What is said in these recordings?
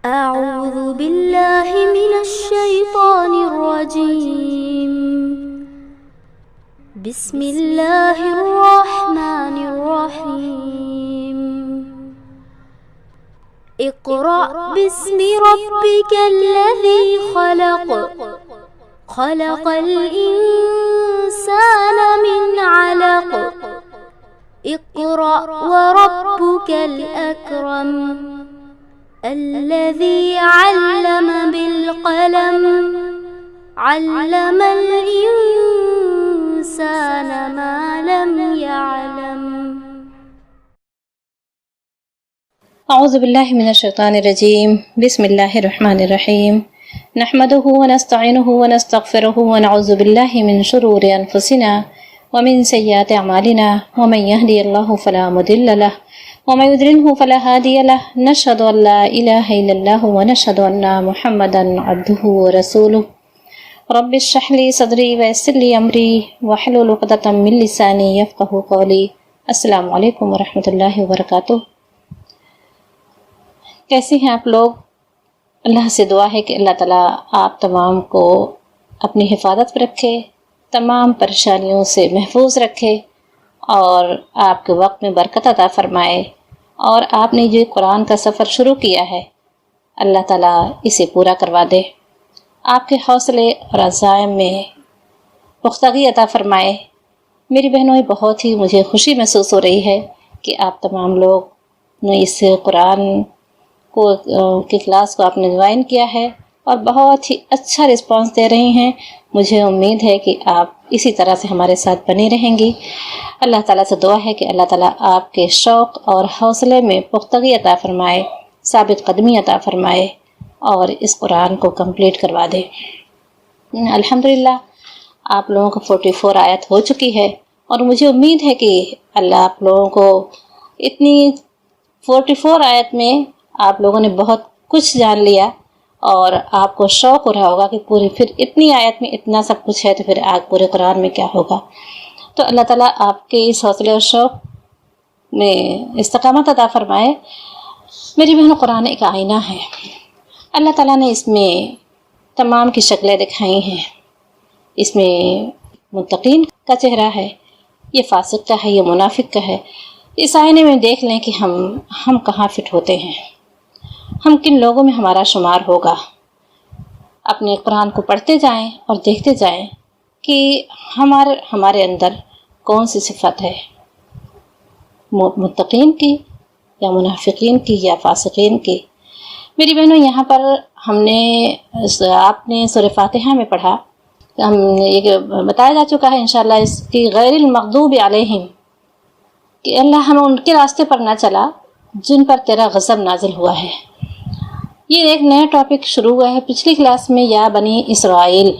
أعوذ بالله من الشيطان الرجيم. بسم الله الرحمن الرحيم. اقرأ باسم ربك الذي خلق. خلق الإنسان من علق. اقرأ وربك الأكرم الذي علم بالقلم. علم الإنسان ما لم يعلم. اعوذ باللہ من الشیطان الرجیم. بسم اللہ الرحمن الرحیم. نحمده ونستعینه ونستغفره ونعوذ باللہ من شرور انفسنا ومن سیئات اعمالنا ومن يهدي الله فلا مضل له ومن يضلل فلا هادي له. نشهد ان لا اله الا الله ونشهد ان محمدا عبده ورسوله. رب اشرح لي صدری ویسر لي امری واحلل عقدۃ من لسانی یفقهوا قولی. السلام علیکم ورحمۃ اللہ وبرکاتہ. کیسے ہیں آپ لوگ؟ اللہ سے دعا ہے کہ اللہ تعالیٰ آپ تمام کو اپنی حفاظت میں رکھے، تمام پریشانیوں سے محفوظ رکھے اور آپ کے وقت میں برکت عطا فرمائے. اور آپ نے جو قرآن کا سفر شروع کیا ہے اللہ تعالیٰ اسے پورا کروا دے، آپ کے حوصلے اور عزائم میں پختگی عطا فرمائے. میری بہنوں، بہت ہی مجھے خوشی محسوس ہو رہی ہے کہ آپ تمام لوگ نے اس قرآن کی کلاس کو آپ نے جوائن کیا ہے اور بہت ہی اچھا رسپانس دے رہی ہیں. مجھے امید ہے کہ آپ اسی طرح سے ہمارے ساتھ بنی رہیں گی. اللہ تعالیٰ سے دعا ہے کہ اللہ تعالیٰ آپ کے شوق اور حوصلے میں پختگی عطا فرمائے، ثابت قدمی عطا فرمائے اور اس قرآن کو کمپلیٹ کروا دے. الحمدللہ آپ لوگوں کو 44 آیت ہو چکی ہے اور مجھے امید ہے کہ اللہ آپ لوگوں کو اتنی 44 آیت میں آپ لوگوں نے بہت کچھ جان لیا اور آپ کو شوق ہو رہا ہوگا کہ پوری پھر اتنی آیت میں اتنا سب کچھ ہے تو پھر آج پورے قرآن میں کیا ہوگا. تو اللہ تعالیٰ آپ کے اس حوصلے اور شوق میں استقامت عطا فرمائے. میری بہنوں، قرآن ایک آئینہ ہے. اللہ تعالیٰ نے اس میں تمام کی شکلیں دکھائی ہیں. اس میں متقین کا چہرہ ہے، یہ فاسق کا ہے، یہ منافق کا ہے. اس آئینے میں دیکھ لیں کہ ہم کہاں فٹ ہوتے ہیں، ہم کن لوگوں میں ہمارا شمار ہوگا. اپنے قرآن کو پڑھتے جائیں اور دیکھتے جائیں کہ ہمارے اندر کون سی صفت ہے، متقین کی یا منافقین کی یا فاسقین کی. میری بہنوں، یہاں پر آپ نے سورہ فاتحہ میں پڑھا، ہم یہ بتایا جا چکا ہے انشاءاللہ اس کی غیر المغضوب علیہم، کہ اللہ ہمیں ان کے راستے پر نہ چلا جن پر تیرا غضب نازل ہوا ہے. یہ ایک نیا ٹاپک شروع ہوا ہے پچھلی کلاس میں، یا بنی اسرائیل.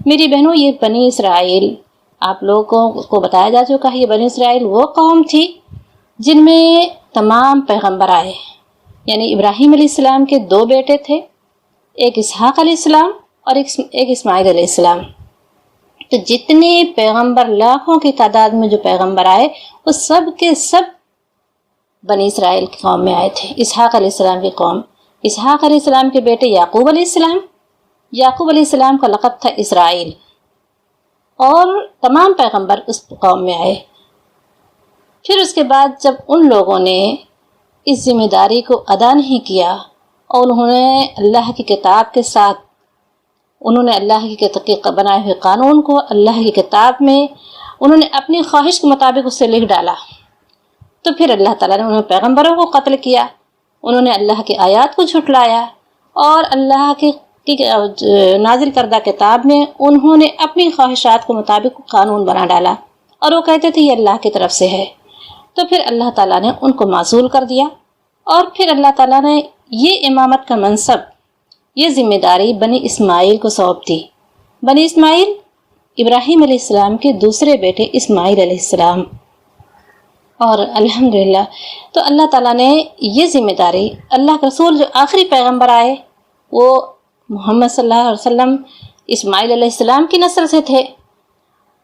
میری بہنوں، یہ بنی اسرائیل آپ لوگوں کو بتایا جا چکا ہے. یہ بنی اسرائیل وہ قوم تھی جن میں تمام پیغمبر آئے، یعنی ابراہیم علیہ السلام کے 2 بیٹے تھے، ایک اسحاق علیہ السلام اور ایک اسماعیل علیہ السلام. تو جتنے پیغمبر، لاکھوں کی تعداد میں جو پیغمبر آئے وہ سب کے سب بنی اسرائیل کی قوم میں آئے تھے. اسحاق علیہ السلام کی قوم، اسحاق علیہ السلام کے بیٹے یعقوب علیہ السلام، یعقوب علیہ السلام کا لقب تھا اسرائیل، اور تمام پیغمبر اس قوم میں آئے. پھر اس کے بعد جب ان لوگوں نے اس ذمہ داری کو ادا نہیں کیا اور انہوں نے اللہ کی کتاب کے ساتھ، انہوں نے اللہ کی بنائے ہوئے قانون کو اللہ کی کتاب میں انہوں نے اپنی خواہش کے مطابق اسے لکھ ڈالا، تو پھر اللہ تعالیٰ نے انہوں نے پیغمبروں کو قتل کیا، انہوں نے اللہ کی آیات کو جھٹلایا اور اللہ کی نازل کردہ کتاب میں انہوں نے اپنی خواہشات کے مطابق قانون بنا ڈالا اور وہ کہتے تھے یہ اللہ کی طرف سے ہے. تو پھر اللہ تعالیٰ نے ان کو معزول کر دیا اور پھر اللہ تعالیٰ نے یہ امامت کا منصب، یہ ذمہ داری بنی اسماعیل کو سونپ دی. بنی اسماعیل ابراہیم علیہ السلام کے دوسرے بیٹے اسماعیل علیہ السلام. اور الحمدللہ تو اللہ تعالیٰ نے یہ ذمہ داری، اللہ کے رسول جو آخری پیغمبر آئے وہ محمد صلی اللہ علیہ وسلم اسماعیل علیہ السلام کی نسل سے تھے.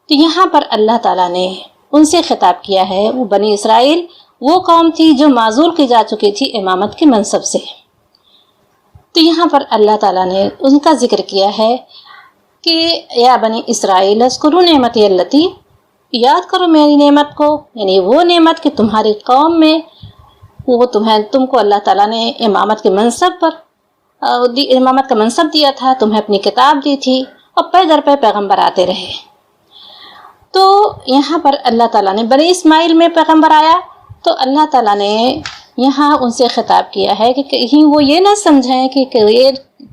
تو یہاں پر اللہ تعالیٰ نے ان سے خطاب کیا ہے. وہ بنی اسرائیل وہ قوم تھی جو معزول کی جا چکی تھی امامت کے منصب سے. تو یہاں پر اللہ تعالیٰ نے ان کا ذکر کیا ہے کہ یا بنی اسرائیل اذکروا نعمتی اللتی، یاد کرو میری نعمت کو، یعنی وہ نعمت کہ تمہاری قوم میں وہ تم کو اللہ تعالیٰ نے امامت کے منصب پر امامت کا منصب دیا تھا، تمہیں اپنی کتاب دی تھی اور پے در پہ پیغمبر آتے رہے۔ تو یہاں پر اللہ تعالیٰ نے بنی اسماعیل میں پیغمبر آیا تو اللہ تعالیٰ نے یہاں ان سے خطاب کیا ہے کہ کہیں وہ یہ نہ سمجھیں کہ یہ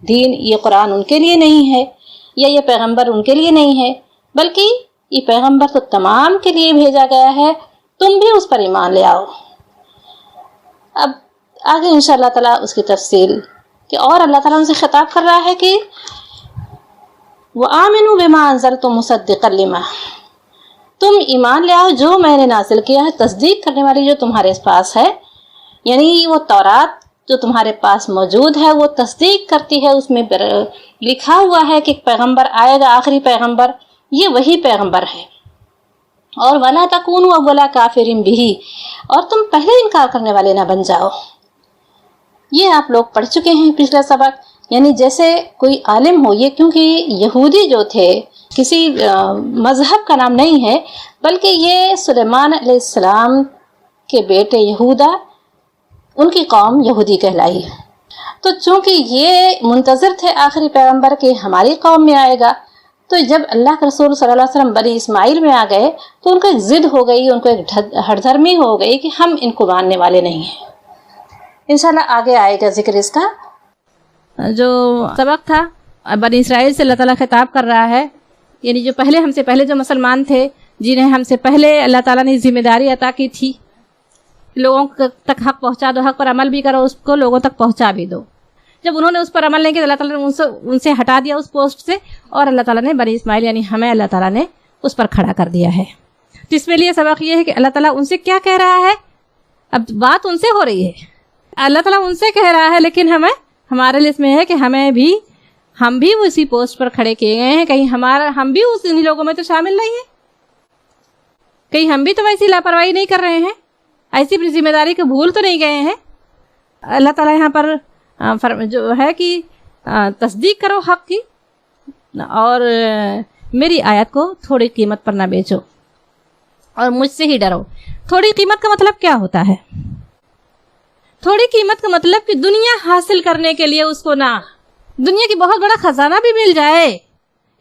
دین، یہ قرآن ان کے لیے نہیں ہے یا یہ پیغمبر ان کے لیے نہیں ہے، بلکہ یہ پیغمبر تو تمام کے لیے بھیجا گیا ہے، تم بھی اس پر ایمان لے آؤ۔ اب آگے انشاءاللہ تعالیٰ اس کی تفصیل کہ اور اللہ تعالیٰ ان سے خطاب کر رہا ہے کہ وَآمِنُوا بِمَا أَنزَلْتُ مُصَدِّقًا لِمَا، تم ایمان لے آؤ جو میں نے نازل کیا ہے، تصدیق کرنے والی جو تمہارے پاس ہے، یعنی وہ تورات جو تمہارے پاس موجود ہے وہ تصدیق کرتی ہے، اس میں لکھا ہوا ہے کہ ایک پیغمبر آئے گا، آخری پیغمبر، یہ وہی پیغمبر ہے۔ اور وَلَا تَكُونُوا أَوَّلَ كَافِرٍ بِهِ، اور تم پہلے انکار کرنے والے نہ بن جاؤ۔ یہ آپ لوگ پڑھ چکے ہیں پچھلا سبق، یعنی جیسے کوئی عالم ہو، یہ کیونکہ یہودی جو تھے کسی مذہب کا نام نہیں ہے، بلکہ یہ سلیمان علیہ السلام کے بیٹے یہودا، ان کی قوم یہودی کہلائی۔ تو چونکہ یہ منتظر تھے آخری پیغمبر کے ہماری قوم میں آئے گا، تو جب اللہ کے رسول صلی اللہ علیہ وسلم بنی اسماعیل میں آ گئے تو ان کو ایک ضد ہو گئی، ان کو ایک ہٹ دھرمی ہو گئی کہ ہم ان کو ماننے والے نہیں ہیں۔ انشاءاللہ آگے آئے گا ذکر اس کا۔ جو سبق تھا بنی اسرائیل سے اللہ تعالیٰ خطاب کر رہا ہے، یعنی جو ہم سے پہلے جو مسلمان تھے، جنہیں ہم سے پہلے اللہ تعالیٰ نے ذمہ داری عطا کی تھی، لوگوں تک حق پہنچا دو، حق پر عمل بھی کرو، اس کو لوگوں تک پہنچا بھی دو۔ جب انہوں نے اس پر عمل نہیں کیا، اللہ تعالیٰ نے ان سے ہٹا دیا اس پوسٹ سے، اور اللہ تعالیٰ نے بنی اسماعیل یعنی ہمیں اللہ تعالیٰ نے اس پر کھڑا کر دیا ہے۔ تو اس میں لیے سبق یہ ہے کہ اللہ تعالیٰ ان سے کیا کہہ رہا ہے، اب بات ان سے ہو رہی ہے، اللہ تعالیٰ ان سے کہہ رہا ہے، لیکن ہمارے لیے اس میں ہے کہ ہم بھی اسی پوسٹ پر کھڑے کیے گئے ہیں، کہیں ہم بھی انہی لوگوں میں تو شامل نہیں ہیں، کہیں ہم بھی تو ویسی لاپرواہی نہیں کر رہے ہیں، ایسی اپنی ذمہ داری کو بھول تو نہیں گئے ہیں۔ اللہ تعالیٰ یہاں پر جو ہے کہ تصدیق کرو حق کی، اور میری آیت کو تھوڑی قیمت پر نہ بیچو، اور مجھ سے ہی ڈرو۔ تھوڑی قیمت کا مطلب کیا ہوتا ہے؟ تھوڑی قیمت کا مطلب کہ دنیا حاصل کرنے کے لیے اس کو نہ، دنیا کی بہت بڑا خزانہ بھی مل جائے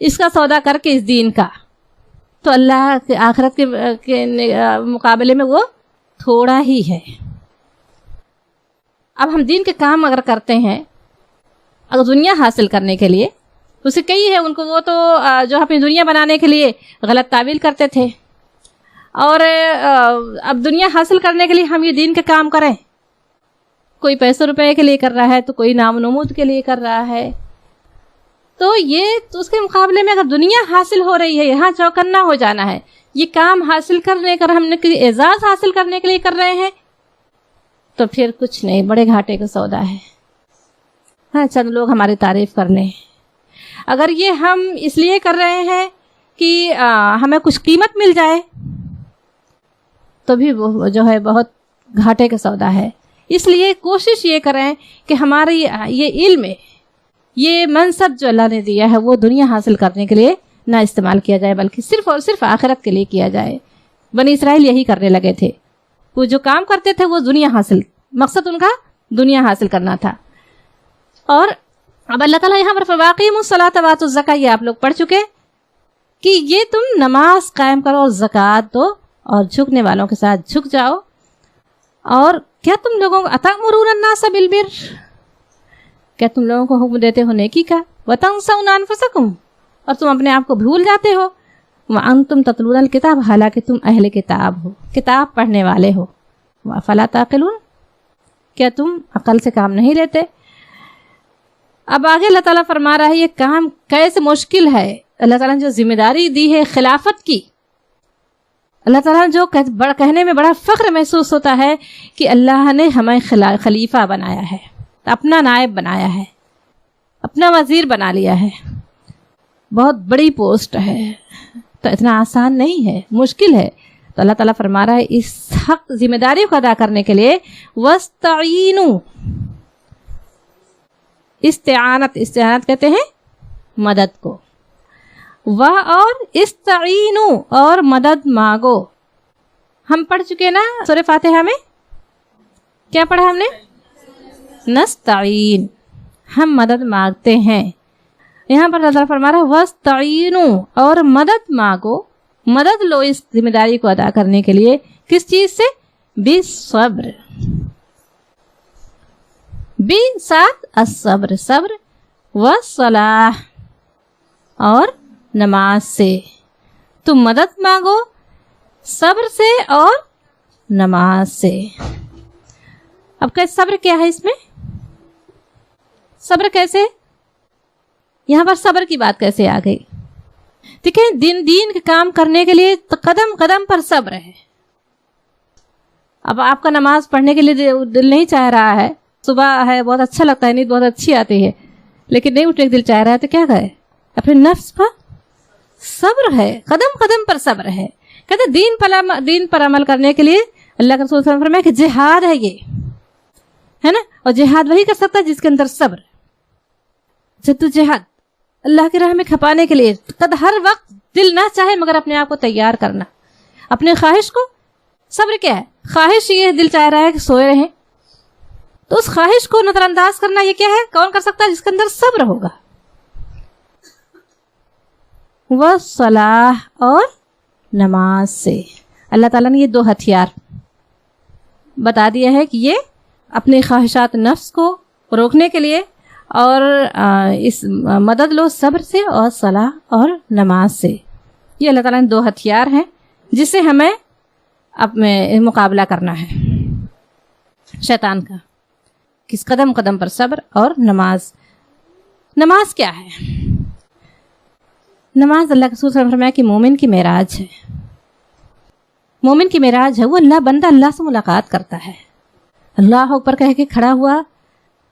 اس کا سودا کر کے اس دین کا، تو اللہ کے آخرت کے مقابلے میں وہ تھوڑا ہی ہے۔ اب ہم دین کے کام اگر کرتے ہیں، اگر دنیا حاصل کرنے کے لیے، اسے کئی ہے ان کو، وہ تو جو اپنی دنیا بنانے کے لیے غلط تعویل کرتے تھے، اور اب دنیا حاصل کرنے کے لیے ہم یہ دین کے کام کریں، کوئی پیسے روپے کے لیے کر رہا ہے تو کوئی نام و نمود کے لیے کر رہا ہے، تو اس کے مقابلے میں اگر دنیا حاصل ہو رہی ہے، یہاں چوکنا ہو جانا ہے، یہ کام حاصل کرنے کا ہم نے اعزاز حاصل کرنے کے لیے کر رہے ہیں، تو پھر کچھ نہیں، بڑے گھاٹے کا سودا ہے۔ ہاں، چند لوگ ہماری تعریف کر لیں، اگر یہ ہم اس لیے کر رہے ہیں کہ ہمیں کچھ قیمت مل جائے، تو بھی وہ جو ہے بہت گھاٹے کا سودا ہے۔ اس لیے کوشش یہ کریں کہ ہماری یہ علم، یہ منصب جو اللہ نے دیا ہے، وہ دنیا حاصل کرنے کے لیے نہ استعمال کیا جائے، بلکہ صرف اور صرف آخرت کے لیے کیا جائے۔ بنی اسرائیل یہی کرنے لگے تھے، وہ جو کام کرتے تھے وہ دنیا حاصل، مقصد ان کا دنیا حاصل کرنا تھا۔ اور اب اللہ تعالیٰ یہاں پر فَوَاقِيمُوا الصَّلَاةَ وَآتُوا الزَّكَاةَ، یہ آپ لوگ پڑھ چکے کہ یہ تم نماز قائم کرو اور زکوٰۃ دو، اور جھکنے والوں کے ساتھ جھک جاؤ۔ اور کیا تم لوگوں کو أَتَأْمُرُونَ النَّاسَ بِالْبِرِّ، کیا تم لوگوں کو حکم دیتے ہو نیکی کا، وَتَنْسَوْنَ أَنفُسَكُمْ، اور تم اپنے آپ کو بھول جاتے ہو، وَأَنْتُمْ تَتْلُونَ الْكِتَابَ، حالانکہ تم اہل کتاب ہو، کتاب پڑھنے والے ہو، وَأَفَلَا تَعْقِلُونَ، کیا تم عقل سے کام نہیں لیتے؟ اب آگے اللہ تعالیٰ فرما رہا ہے یہ کام کیسے مشکل ہے۔ اللہ تعالیٰ نے جو ذمہ داری دی ہے خلافت کی، اللہ تعالیٰ جو کہنے میں بڑا فخر محسوس ہوتا ہے کہ اللہ نے ہمیں خلیفہ بنایا ہے، اپنا نائب بنایا ہے، اپنا وزیر بنا لیا ہے، بہت بڑی پوسٹ ہے، تو اتنا آسان نہیں ہے، مشکل ہے۔ تو اللہ تعالیٰ فرما رہا ہے اس حق ذمہ داری کو ادا کرنے کے لیے وَاسْتَعِینُوا، استعانت کہتے ہیں مدد کو. و اور استعینو اور مدد مانگو. ہم پڑھ چکے نا سورہ فاتحہ میں کیا پڑھا ہم نے؟ نستعین، ہم مدد مانگتے ہیں. یہاں پر اللہ فرما رہا ہے وستعینو اور مدد مانگو، مدد لو اس ذمہ داری کو ادا کرنے کے لیے. کس چیز سے؟ بالصبر، بی ساتھ الصبر، صبر، والصلاح اور نماز سے. تم مدد مانگو صبر سے اور نماز سے. اب کہ صبر کیا ہے اس میں؟ صبر کیسے؟ یہاں پر صبر کی بات کیسے آ گئی؟ دیکھیں دین کے کام کرنے کے لیے قدم قدم پر صبر ہے. اب آپ کا نماز پڑھنے کے لیے دل نہیں چاہ رہا ہے، صبح ہے بہت اچھا لگتا ہے، نیند بہت اچھی آتی ہے، لیکن نہیں اٹھنے کا دل چاہ رہا ہے تو کیا کرے؟ اپنے نفس پر صبر ہے، قدم قدم پر صبر ہے. کہتے دین پر عمل کرنے کے لیے اللہ کے رسول صلی اللہ علیہ وسلم فرمایا کہ جہاد ہے، یہ ہے نا. اور جہاد وہی کر سکتا ہے جس کے اندر صبر. جدوجہد اللہ کی راہ میں کھپانے کے لیے ہر وقت دل نہ چاہے مگر اپنے آپ کو تیار کرنا. اپنے خواہش کو، صبر کیا ہے؟ خواہش یہ دل چاہ رہا ہے کہ سوئے رہیں، تو اس خواہش کو نظر انداز کرنا یہ کیا ہے؟ کون کر سکتا ہے؟ جس کے اندر صبر ہوگا. والصلاح اور نماز سے. اللہ تعالیٰ نے یہ دو ہتھیار بتا دیا ہے کہ یہ اپنے خواہشات نفس کو روکنے کے لیے اور اس مدد لو صبر سے اور صلاح اور نماز سے. یہ اللہ تعالیٰ نے دو ہتھیار ہیں جس سے ہمیں اپنے مقابلہ کرنا ہے شیطان کا. کس قدم قدم پر صبر اور نماز. نماز کیا ہے؟ نماز اللہ کے رسول صلی اللہ علیہ وسلم نے فرمایا کہ مومن کی معراج ہے. مومن کی معراج ہے، وہ بندہ اللہ سے ملاقات کرتا ہے. اللہ اکبر کہہ کے کھڑا ہوا،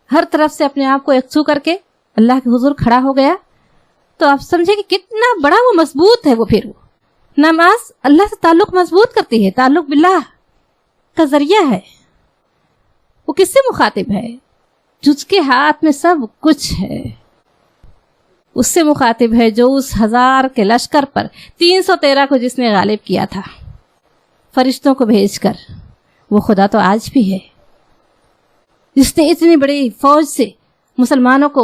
ہر طرف سے اپنے آپ کو یکسو کر کے اللہ کے حضور کھڑا ہو گیا، تو آپ سمجھے کہ کتنا بڑا وہ مضبوط ہے. وہ پھر نماز اللہ سے تعلق مضبوط کرتی ہے، تعلق باللہ کا ذریعہ ہے. وہ کس سے مخاطب ہے؟ جس کے ہاتھ میں سب کچھ ہے. اس سے مخاطب ہے جو اس 1000 کے لشکر پر 313 کو جس نے غالب کیا تھا فرشتوں کو بھیج کر. وہ خدا تو آج بھی ہے جس نے اتنی بڑی فوج سے مسلمانوں کو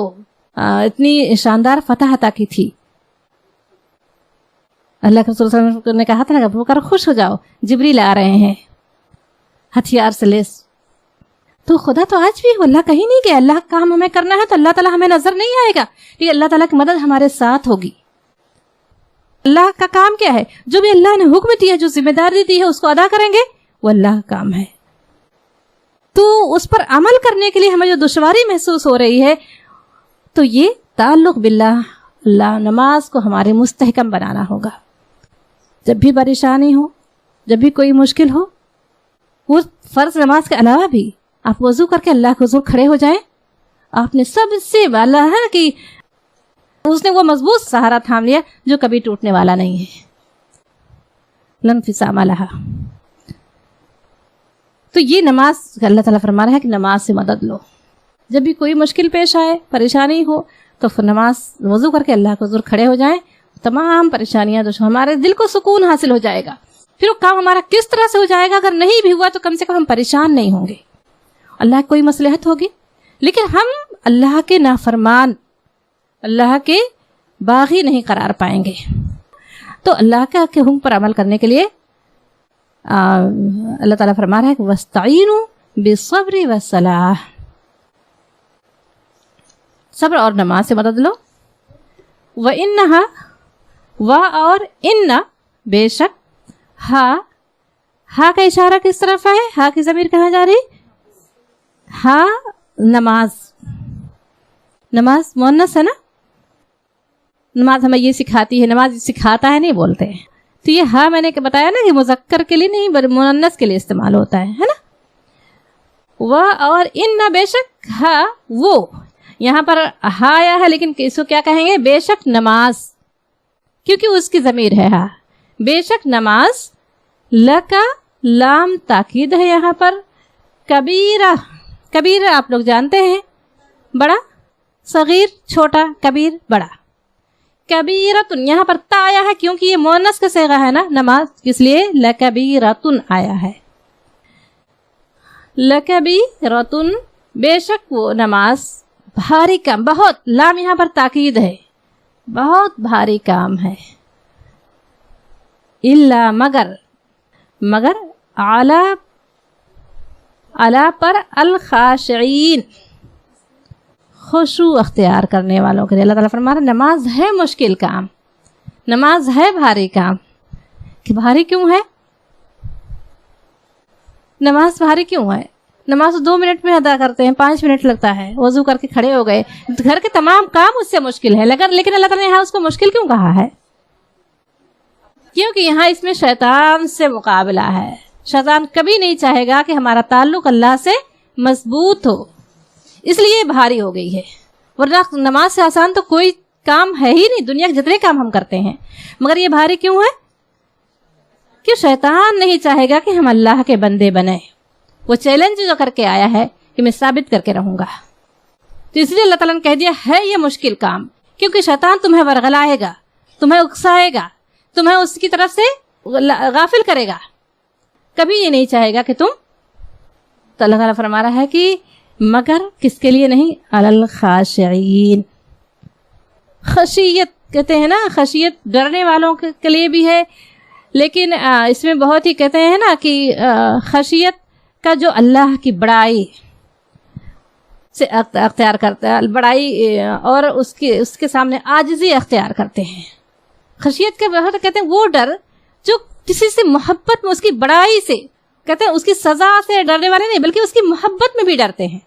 اتنی شاندار فتح عطا کی تھی. اللہ کے رسول صلی اللہ علیہ وسلم نے کہا تھا نا کہ خوش ہو جاؤ، جبریل آ رہے ہیں ہتھیار سے لیس. تو خدا تو آج بھی، اللہ کہیں نہیں گیا. اللہ کا کام ہمیں کرنا ہے تو اللہ تعالیٰ ہمیں نظر نہیں آئے گا، لیکن اللہ تعالیٰ کی مدد ہمارے ساتھ ہوگی. اللہ کا کام کیا ہے؟ جو بھی اللہ نے حکم دیا، جو ذمہ داری دی ہے اس کو ادا کریں گے، وہ اللہ کا کام ہے. تو اس پر عمل کرنے کے لیے ہمیں جو دشواری محسوس ہو رہی ہے، تو یہ تعلق باللہ، اللہ، نماز کو ہمارے مستحکم بنانا ہوگا. جب بھی پریشانی ہو، جب بھی کوئی مشکل ہو، وہ فرض نماز کے علاوہ بھی آپ وضو کر کے اللہ کے حضور کھڑے ہو جائیں. آپ نے سب سے والا ہے کہ اس نے وہ مضبوط سہارا تھام لیا جو کبھی ٹوٹنے والا نہیں ہے. لن انفصام لہا. تو یہ نماز اللہ تعالیٰ فرما رہا ہے کہ نماز سے مدد لو. جب بھی کوئی مشکل پیش آئے، پریشانی ہو، تو پھر نماز وضو کر کے اللہ کے حضور کھڑے ہو جائیں. تمام پریشانیاں ہمارے دل کو سکون حاصل ہو جائے گا. پھر وہ کام ہمارا کس طرح سے ہو جائے گا؟ اگر نہیں بھی ہوا تو کم سے کم ہم پریشان نہیں ہوں گے. اللہ کی کوئی مصلحت ہوگی، لیکن ہم اللہ کے نافرمان، اللہ کے باغی نہیں قرار پائیں گے. تو اللہ کے حکم پر عمل کرنے کے لیے اللہ تعالیٰ فرما رہا ہے کہ وَاسْتَعِينُوا بِالصَّبْرِ وَالصَّلَاحِ. صبر اور نماز سے مدد لو. وَإِنَّهَا اور ان، بے شک، ہا کا اشارہ کس طرف ہے؟ ہا کی ضمیر کہاں جا رہی؟ ہا نماز مؤنث ہے نا. نماز ہمیں یہ سکھاتی ہے، نماز سکھاتا ہے نہیں بولتے ہیں. تو یہ ہا میں نے بتایا نا کہ مذکر کے لیے نہیں بلکہ مؤنث کے لیے استعمال ہوتا ہے نا. اور ان، بے شک، ہا وہ، یہاں پر ہا آیا ہے لیکن اس کو کیا کہیں گے؟ بے شک نماز، کیونکہ اس کی ضمیر ہے ہا. بے شک نماز، لکا لام تاکید ہے یہاں پر. کبیرہ، کبیرہ آپ لوگ جانتے ہیں، بڑا صغیر چھوٹا، کبیر بڑا. کبیرتن یہاں پر تا آیا ہے کیونکہ یہ مؤنث کا صیغہ ہے نا نماز، اس لیے لکبیرتن آیا ہے. لکبیرتن بے شک وہ نماز بھاری کام، بہت، لام یہاں پر تاکید ہے، بہت بھاری کام ہے. الا مگر اعلی پر الخاشعین خشوع اختیار کرنے والوں کے لیے. اللہ تعالیٰ فرما رہا ہے نماز ہے مشکل کام، نماز ہے بھاری کام. کہ بھاری کیوں ہے؟ نماز بھاری کیوں ہے؟ نماز 2 منٹ میں ادا کرتے ہیں، 5 منٹ لگتا ہے، وضو کر کے کھڑے ہو گئے، گھر کے تمام کام اس سے مشکل ہے، لیکن اللہ تعالیٰ نے یہاں اس کو مشکل کیوں کہا ہے؟ کیونکہ یہاں اس میں شیطان سے مقابلہ ہے. شیطان کبھی نہیں چاہے گا کہ ہمارا تعلق اللہ سے مضبوط ہو، اس لیے بھاری ہو گئی ہے. ورنہ نماز سے آسان تو کوئی کام ہے ہی نہیں، دنیا کے جتنے کام ہم کرتے ہیں. مگر یہ بھاری کیوں ہے؟ کہ شیطان نہیں چاہے گا کہ ہم اللہ کے بندے بنیں. وہ چیلنج جو کر کے آیا ہے کہ میں ثابت کر کے رہوں گا، تو اس لیے اللہ تعالیٰ نے کہہ دیا ہے یہ مشکل کام. کیونکہ شیطان تمہیں ورغلائے گا، تمہیں اکسائے گا، تمہیں اس کی طرف سے غافل کرے گا. کبھی یہ نہیں چاہے گا کہ تم. تو اللہ تعالیٰ فرما رہا ہے کہ مگر کس کے لیے نہیں؟ علی الخاشعین. خشیت کہتے ہیں نا، خشیت ڈرنے والوں کے لیے بھی ہے، لیکن اس میں بہت ہی کہتے ہیں نا کہ خشیت کا جو اللہ کی بڑائی سے اختیار کرتا ہے، بڑائی اور اس کے سامنے عاجزی اختیار کرتے ہیں. خشیت کے بہت کہتے ہیں وہ ڈر جو کسی سے محبت میں، اس کی بڑائی سے، کہتے ہیں اس کی سزا سے ڈرنے والے نہیں بلکہ اس کی محبت میں بھی ڈرتے ہیں.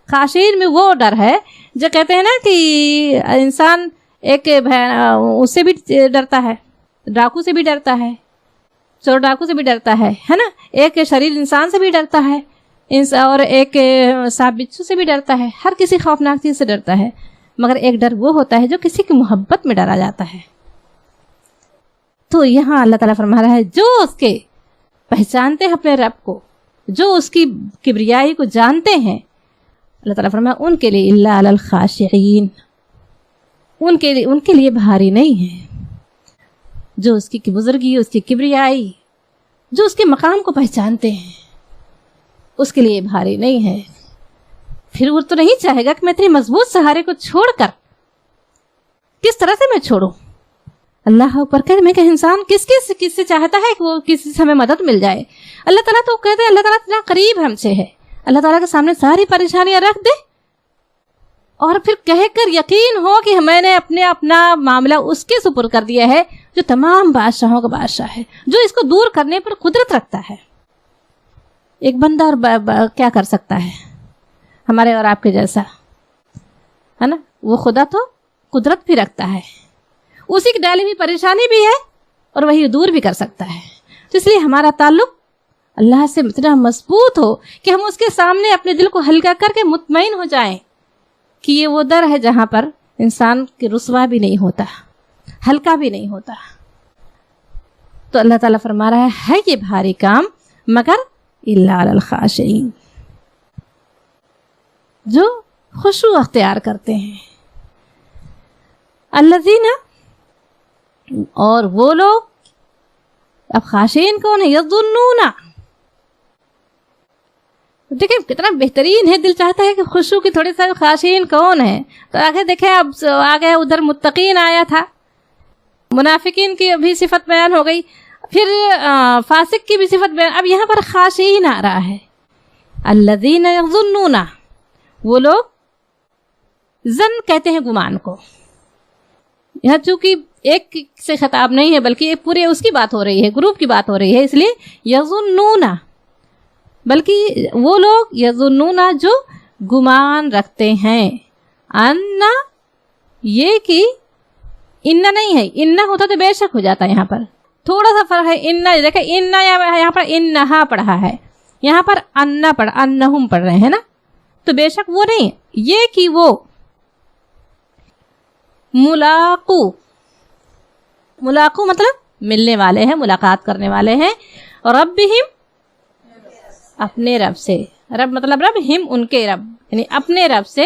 خاشعین میں وہ ڈر ہے جو کہتے ہیں نا کہ انسان ایک اس سے بھی ڈرتا ہے، ڈاکو سے بھی ڈرتا ہے، چور ڈاکو سے بھی ڈرتا ہے نا، ایک شریر انسان سے بھی ڈرتا ہے، اور ایک سانپ بچھو سے بھی ڈرتا ہے. ہر کسی خوفناک چیز سے ڈرتا ہے. مگر ایک ڈر وہ ہوتا ہے جو کسی کی محبت میں ڈرا جاتا ہے. تو یہاں اللہ تعالیٰ فرما رہا ہے جو اس کے پہچانتے ہیں اپنے رب کو، جو اس کی کبریائی کو جانتے ہیں، اللہ تعالیٰ فرمایا ان کے لیے الا علی الخاشعین، ان کے لیے بھاری نہیں ہے. جو اس کی بزرگی، اس کی کبریائی، جو اس کے مقام کو پہچانتے ہیں، اس کے لیے بھاری نہیں ہے. پھر وہ تو نہیں چاہے گا کہ میں اتنے مضبوط سہارے کو چھوڑ کر کس طرح سے میں چھوڑوں. اللہ اوپر کہتے میں کہ انسان کس سے چاہتا ہے کہ وہ کسی سے ہمیں مدد مل جائے. اللہ تعالیٰ تو کہتے ہیں اللہ تعالیٰ اتنا قریب ہم سے ہے، اللہ تعالیٰ کے سامنے ساری پریشانیاں رکھ دے اور پھر کہہ کر یقین ہو کہ میں نے اپنا معاملہ اس کے سپر کر دیا ہے جو تمام بادشاہوں کا بادشاہ ہے، جو اس کو دور کرنے پر قدرت رکھتا ہے. ایک بندہ اور کیا کر سکتا ہے ہمارے اور آپ کے جیسا، ہے نا؟ وہ خدا تو قدرت بھی رکھتا ہے، اسی کی ڈالی ہوئی پریشانی بھی ہے اور وہی دور بھی کر سکتا ہے. تو اس لیے ہمارا تعلق اللہ سے اتنا مضبوط ہو کہ ہم اس کے سامنے اپنے دل کو ہلکا کر کے مطمئن ہو جائیں کہ یہ وہ در ہے جہاں پر انسان کے رسوا بھی نہیں ہوتا، ہلکا بھی نہیں ہوتا. تو اللہ تعالیٰ فرما رہا ہے یہ بھاری کام مگر الا علی الخاشعین، جو خشوع اختیار کرتے ہیں. الذین، اور وہ لوگ، اب خاشعین کون ہے؟ یظنون. دیکھیں کتنا بہترین ہے، دل چاہتا ہے کہ خشوع کی تھوڑی سا خاشعین کون ہے. تو آگے دیکھیں، اب آگے ادھر متقین آیا تھا، منافقین کی بھی صفت بیان ہو گئی، پھر فاسق کی بھی صفت بیان. اب یہاں پر خاشعین آ رہا ہے. الذین یظنون، وہ لوگ، ظن کہتے ہیں گمان کو. یہاں چونکہ ایک سے خطاب نہیں ہے بلکہ پورے اس کی بات ہو رہی ہے، گروپ کی بات ہو رہی ہے، اس لیے یظنون، بلکہ وہ لوگ یظنون جو گمان رکھتے ہیں. ان، یہ کہ ان نہیں ہے، ان ہوتا تو بے شک ہو جاتا. یہاں پر تھوڑا سا فرق ہے. ان دیکھیں، ان یہاں پر انہا پڑھا ہے، یہاں پر انہم پڑھ رہے ہیں نا، تو بے شک وہ نہیں، یہ کہ وہ ملاقو مطلب ملنے والے ہیں، ملاقات کرنے والے ہیں. ربہم، اپنے رب سے. رب مطلب رب، ہم ان کے رب، یعنی اپنے رب سے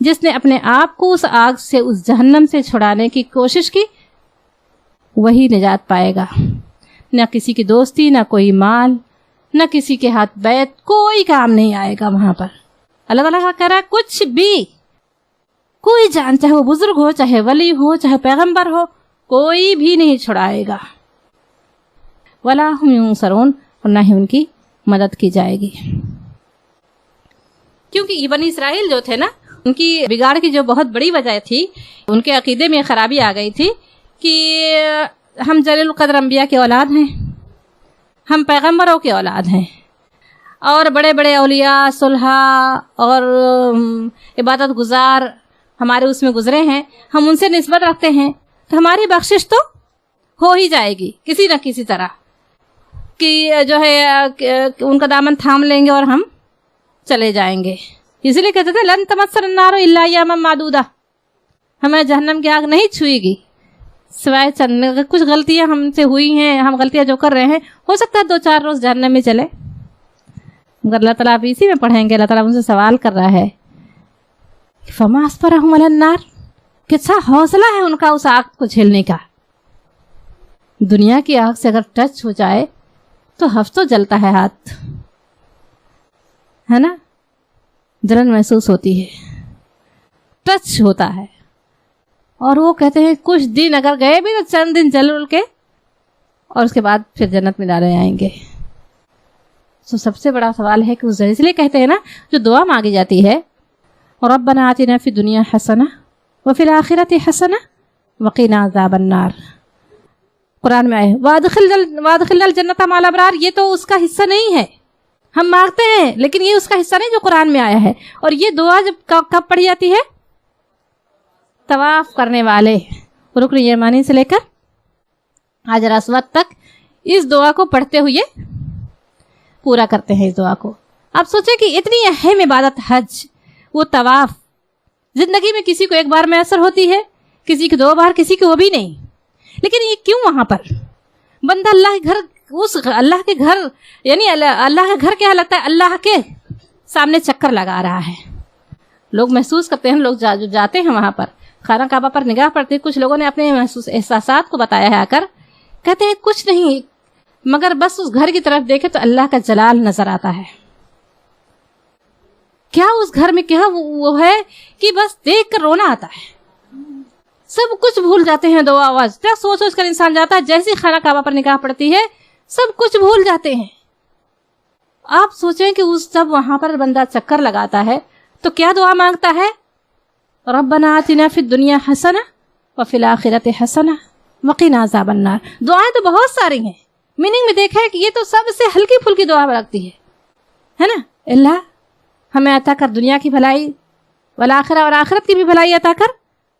جس نے اپنے آپ کو اس آگ سے، اس جہنم سے چھڑانے کی کوشش کی، وہی نجات پائے گا۔ نہ کسی کی دوستی، نہ کوئی مال، نہ کسی کے ہاتھ بیت، کوئی کام نہیں آئے گا وہاں پر۔ اللہ تعالیٰ کا کہہ رہا ہے کچھ بھی، کوئی جان، چاہے وہ بزرگ ہو، چاہے ولی ہو، چاہے پیغمبر ہو، کوئی بھی نہیں چھڑائے گا۔ ولا ہم ینصرون، اور نہ ہی ان کی مدد کی جائے گی۔ کیونکہ یہ بنی اسرائیل جو تھے نا، ان کی بگاڑ کی جو بہت بڑی وجہ تھی، ان کے عقیدے میں خرابی آ گئی تھی کہ ہم جلیل القدر انبیاء کے اولاد ہیں، ہم پیغمبروں کے اولاد ہیں، اور بڑے بڑے اولیاء، صلحاء اور عبادت گزار ہمارے اس میں گزرے ہیں، ہم ان سے نسبت رکھتے ہیں، تو ہماری بخشش تو ہو ہی جائے گی کسی نہ کسی طرح، کہ جو ہے ان کا دامن تھام لیں گے اور ہم چلے جائیں گے۔ اس لیے کہتے تھے لن تمسنا النار الا ایاما معدودہ، ہمیں جہنم کی آگ نہیں چھوئے گی سوائے چند، کچھ غلطیاں ہم سے ہوئی ہیں، ہم غلطیاں جو کر رہے ہیں، ہو سکتا ہے 2-4 روز جہنم میں چلے، مگر اللہ تعالیٰ آپ اسی میں پڑھیں گے، اللہ تعالیٰ ان سے سوال کر رہا ہے فما اصبرهم علی النار، کتنا حوصلہ ہے ان کا اس آگ کو جھیلنے کا۔ دنیا کی آگ سے اگر ٹچ ہو جائے تو ہفتوں جلتا ہے ہاتھ، ہے نا، جلن محسوس ہوتی ہے، ٹچ ہوتا ہے، اور وہ کہتے ہیں کچھ دن اگر گئے بھی تو چند دن جل ال کے، اور اس کے بعد پھر جنت میں ڈالے آئیں گے۔ تو سب سے بڑا سوال ہے کہ اس لیے کہتے ہیں نا، جو دعا مانگی جاتی ہے ربنا آتنا فی الدنیا حسنہ وفی الآخرۃ حسنہ وقنا عذاب النار، قرآن میں آئے وادخلنا الجنۃ مع الابرار، یہ تو اس کا حصہ نہیں ہے، ہم مانگتے ہیں لیکن یہ اس کا حصہ نہیں جو قرآن میں آیا ہے۔ اور یہ دعا جب کب پڑھی جاتی ہے؟ طواف کرنے والے رکن یمانی سے لے کر حجر اسود تک اس دعا کو پڑھتے ہوئے پورا کرتے ہیں اس دعا کو۔ آپ سوچیں کہ اتنی اہم عبادت حج، وہ طواف، زندگی میں کسی کو ایک بار میسر ہوتی ہے، کسی کو 2 بار، کسی کو وہ بھی نہیں، لیکن یہ کیوں وہاں پر بندہ اللہ کے گھر، اس اللہ کے گھر، یعنی اللہ کا گھر کیا لگتا ہے؟ اللہ کے سامنے چکر لگا رہا ہے۔ لوگ محسوس کرتے ہیں، لوگ جو جاتے ہیں وہاں پر خانہ کعبہ پر نگاہ پڑتے، کچھ لوگوں نے اپنے احساسات کو بتایا ہے آ کر، کہتے ہیں کچھ نہیں مگر بس اس گھر کی طرف دیکھے تو اللہ کا جلال نظر آتا ہے۔ کیا اس گھر میں کیا وہ ہے کہ بس دیکھ کر رونا آتا ہے، سب کچھ بھول جاتے ہیں، دو آواز کیا سوچ کر انسان جاتا ہے، جیسی خانہ کعبہ پر نگاہ پڑتی ہے سب کچھ بھول جاتے ہیں۔ آپ سوچیں کہ اس جب وہاں پر بندہ چکر لگاتا ہے تو کیا دعا مانگتا ہے؟ ربنا آتنا فی الدنیا حسنہ وفی الآخرۃ حسنہ وقنا عذاب النار۔ دعائیں تو بہت ساری ہیں، میننگ میں دیکھا ہے کہ یہ تو سب سے ہلکی پھلکی دعا لگتی ہے نا، اللہ ہمیں عطا کر دنیا کی بھلائی والآخرہ، اور آخرت کی بھی بھلائی عطا کر،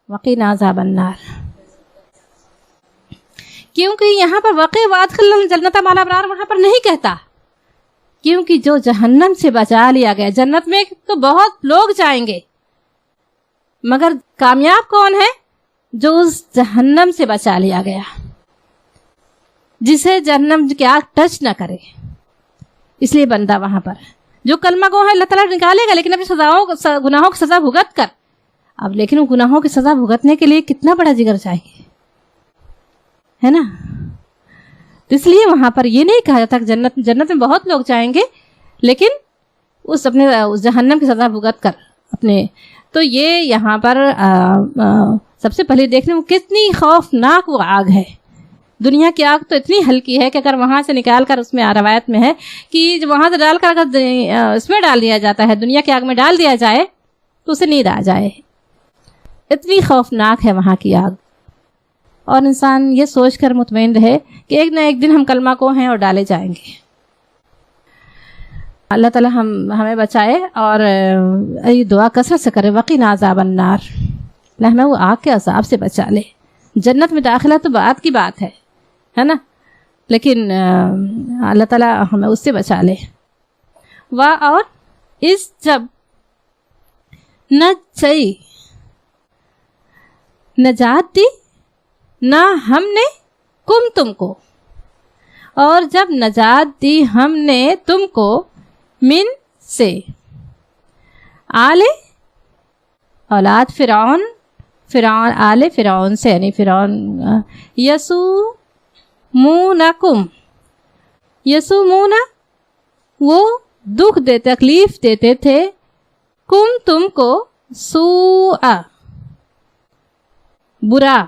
وقنا عذاب النار۔ کیونکہ یہاں پر وقع وادخلنا الجنۃ مع الابرار وہاں پر نہیں کہتا، کیونکہ جو جہنم سے بچا لیا گیا، جنت میں تو بہت لوگ جائیں گے مگر کامیاب کون ہے؟ جو اس جہنم سے بچا لیا گیا، جسے جہنم کی آگ ٹچ نہ کرے۔ اس لیے بندہ وہاں پر جو کلمہ گو ہے اللہ تعالیٰ نکالے گا، لیکن اپنی گناہوں کی سزا بھگت کر، اب لیکن وہ گناہوں کی سزا بھگتنے کے لیے کتنا بڑا جگر چاہیے، ہے نا۔ اس لیے وہاں پر یہ نہیں کہا جاتا کہ جنت میں بہت لوگ جائیں گے، لیکن اس جہنم کی سزا بھگت کر اپنے، تو یہ یہاں پر سب سے پہلے دیکھنے میں کتنی خوفناک وہ آگ ہے۔ دنیا کی آگ تو اتنی ہلکی ہے کہ اگر وہاں سے نکال کر، اس میں روایت میں ہے کہ وہاں سے ڈال کر اگر اس میں ڈال دیا جاتا ہے، دنیا کی آگ میں ڈال دیا جائے تو اسے نیند آ جائے، اتنی خوفناک ہے وہاں کی آگ۔ اور انسان یہ سوچ کر مطمئن رہے کہ ایک نہ ایک دن ہم کلمہ کو ہیں اور ڈالے جائیں گے۔ اللہ تعالیٰ ہمیں بچائے اور یہ دعا کثرت سے کرے، وقنا عذاب النار، اللہ ہمیں وہ آگ کے عذاب سے بچا لے۔ جنت میں داخلہ تو بعد کی بات ہے نا، لیکن اللہ تعالیٰ ہمیں اس سے بچا لے۔ اور اس جب نجات دی نہ ہم نے تم کو، اور جب نجات دی ہم نے تم کو من سے، آلے اولاد فرعون، فرعون آل فرعون سے یعنی فرعون. یسومونکم، یسومون وہ دکھ دے تکلیف دیتے تھے، کم تم کو، سوء برا،